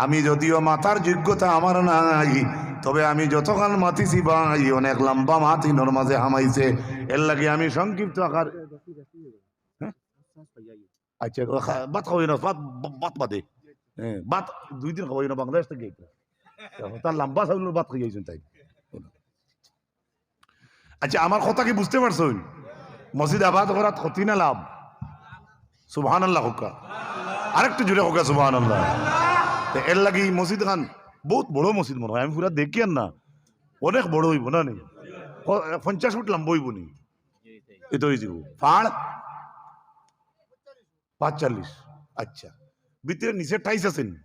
আমি যদিও মাথার যোগ্যতা আমার নাই তবে আমি যতক্ষণ মাতিছি ভাই অনেক লম্বা মাতিনোর মাঝে হামাইছে এর লাগে আমি সংক্ষিপ্ত আকার আচ্ছা বাত খাওয়াই না বাত বাদে বাত 2 দিন খাওয়াই না বাংলাদেশ থেকে তার লম্বা চাউলের বাত খাইয়েছেন তাই আচ্ছা আমার কথা কি বুঝতে পারছেন? মসজিদ আবাদ করাত ক্ষতি না লাভ? সুবহানাল্লাহ হোকা, আরেকটু জুড়ে হোকা সুবহানাল্লাহ। এর লাগি মসজিদ খান বহুত বড় মসজিদ মনে হয়, আমি পুরা দেখি আর না, অনেক বড় হইব না নি, 50 ফুট লম্বা হইব নি, এত হয়ে যাব ফাড় 45। আচ্ছা ভিতরে নিচে টাইস আছে নি?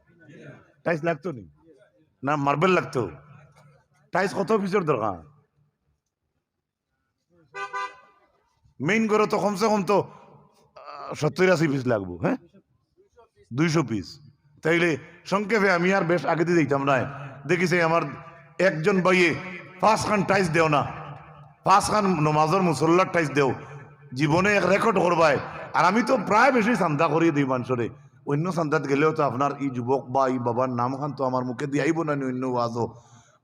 টাইস লাগতো নি না মার্বেল লাগতো? টাইস কত পিসের দরকার? মেইন করে তো কমসে কম তো 70-80 পিস লাগবো। হ্যাঁ 200 পিস। তাইলে সংক্ষেপে আমি আর বেশ আগে দিয়ে দিতাম না, দেখিছে আমার একজন ভাইয়ে 5 খান টাইস দেও না, 5 খান নমাজের মুসল্লার টাইস দেও, জীবনে এক রেকর্ড করবায়। আর আমি তো প্রায় বেশি চান্দা করিয়ে দিই মানুষরে, অন্য চান্দাত গেলেও তো আপনার এই যুবক বা এই বাবার নাম খান তো আমার মুখে দিয়ে আইব না অন্য ওয়াজও।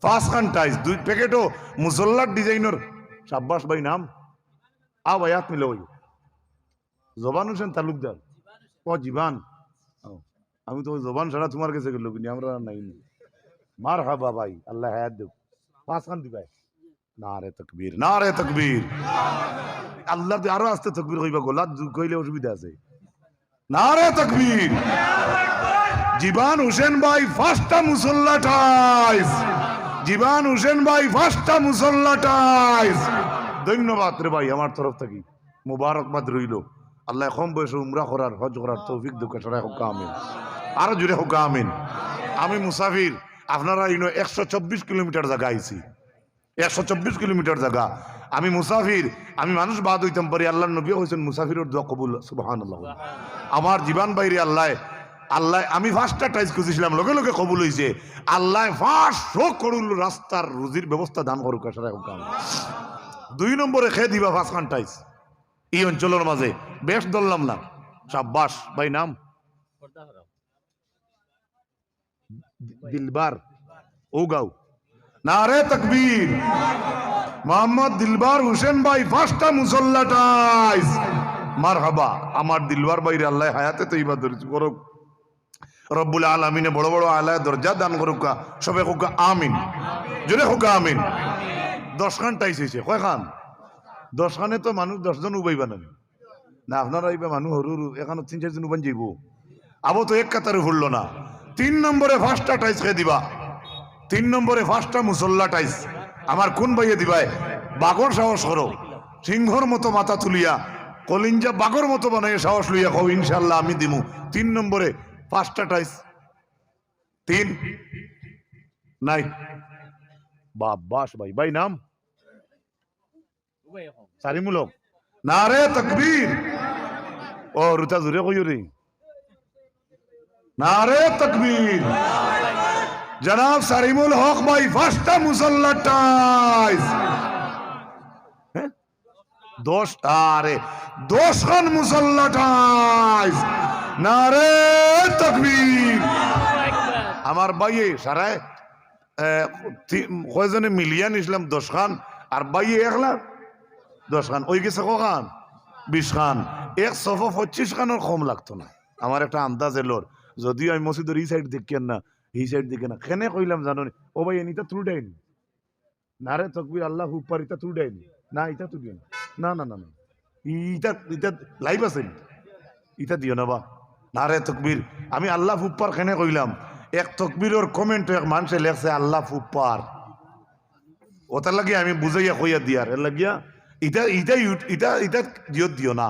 5 খান টাইস 2 প্যাকেটও মুসল্লার ডিজাইনের। সাব্বাস ভাই নাম আ ভাইয়াত মিলে ওই জবান হোসেন তালুকদার। ও জীবান, আমি তো ওই জবান ছাড়া তোমার কাছে গেল কিনি, আমরা নাই। মার হাবা ভাই, আল্লাহ হায়াত দেব। 5 খান দিবাই। নারে তাকবীর, নারে তাকবীর। আল্লাহ আরো আস্তে তাকবীর কইবা, গোলা কইলে অসুবিধা আছে। নারে তাকবীর। জীবান হোসেন ভাই ফার্স্টটা মুসল্লা টাইস, জীবান হোসেন ভাই ফার্স্টটা মুসল্লা টাইস। ধন্যবাদ রে ভাই, আমার তরফ থেকে মুবারকবাদ রইল। আল্লাহ কম বয়সে উমরা করার হজ করার তৌফিক দুঃখ সরাই হোক আমিন, আরো জুড়ে হোক আমিন। আমি মুসাফির, আপনারা 124 কিলোমিটার জায়গা আইছি, 124 কিলোমিটার জায়গা আমি মুসাফির। আমি মানুষ বাদ হইতাম পারি, আল্লাহ নবী হয়েছেন মুসাফিরের দোয়া কবুল সুবহানাল্লাহ। আমার জীবন বাইরে আল্লাহ আল্লাহ আমি ফার্স্টটা টাইস খুঁজেছিলাম, লগে লগে কবুল হয়েছে। আল্লাহ ফার্স্ট করুল রাস্তার রুজির ব্যবস্থা দান করুক সরাই হোক আমিন। 2 নম্বরে খেয়ে দিবা 5 খান টাইস এই অঞ্চলের মাঝে, বেশ ধরলাম না। সাব্বাস ভাই নাম দিলবার ও গাও। নারে তাকবীর। মোহাম্মদ দিলবার হোসেন ভাই ফার্স্টটা মুসল্লা টাইস। মারহাবা। আমার দিলবার ভাইরে আল্লাহ হায়াতে তৈবা করুক, রব্বুল আলামিনে বড় বড় আল্লাহ দরজা দান করুক, সবে হোক আমিন, জোরে হোক আমিন। 10 খান টাইস হয়েছে, কয় খান? 10 খানে তো মানুষ 10 জন উবাইবা না, না আপনারা আইবা মানুষ হরু এখানে 3-4 জন উবান যাইব, আবো তো এক কাতারে ভুললো না। 3 নম্বরে ফার্স্টটা টাইস খেয়ে দিবা, 3 নম্বরে ফার্স্টটা মুসল্লা টাইস। আমার কোন ভাইয়ে দিবাই? বাগর সাহস করো, সিংহর মতো মাথা তুলিয়া কলিঞ্জা বাগর মতো বানাইয়া সাহস লইয়া কও ইনশাল্লাহ আমি দিমু। 3 নম্বরে ফার্স্টটা টাইস। 3 নাই বাস ভাই, ভাই নাম সারিমুলক। নারে তাকবীর। ও রুতা জুড়ে কইও রে, নারে তাকবীর। জনাব সারিমুল হক ভাই ফার্স্টটা মুসল্লা টাইস। 10 আরে 10 খান মুসল্লা টাইস। নারে তাকবীর। আমার ভাইয়ে সারায় কয়জনে মিলিয়ান ইসলাম 10 খান, আর ভাইয়ে 1 লাখ 10 খান ওই গেছে কখান? 20 খান। 1 সফা 25 খানের কম লাগতো না। আমার একটা আন্দাজ এলোর, যদিও আমি মসজিদের এই সাইড দেখেন না, এই সাইড দেখে না, কেনে কইলাম জানো ও ভাই এনিটা তুলডাইনি। নারে তাকবীর আল্লাহ উপর, এটা তুলডাইনি না, এটা তুলিও না, না না না, ইটা ইটা লাইভ আছে, ইটা দিও না বা। নারে তাকবীর। আমি আল্লাহ উপর কেনে কইলাম, এক তকবীরের কমেন্ট এক মানুষে লেখছে আল্লাহ উপর, ওটার লাগিয়ে আমি বুঝাইয়া কইয়া দিয়ার এর লাগিয়া ইটা ইটা ইটা ইটা দিও না।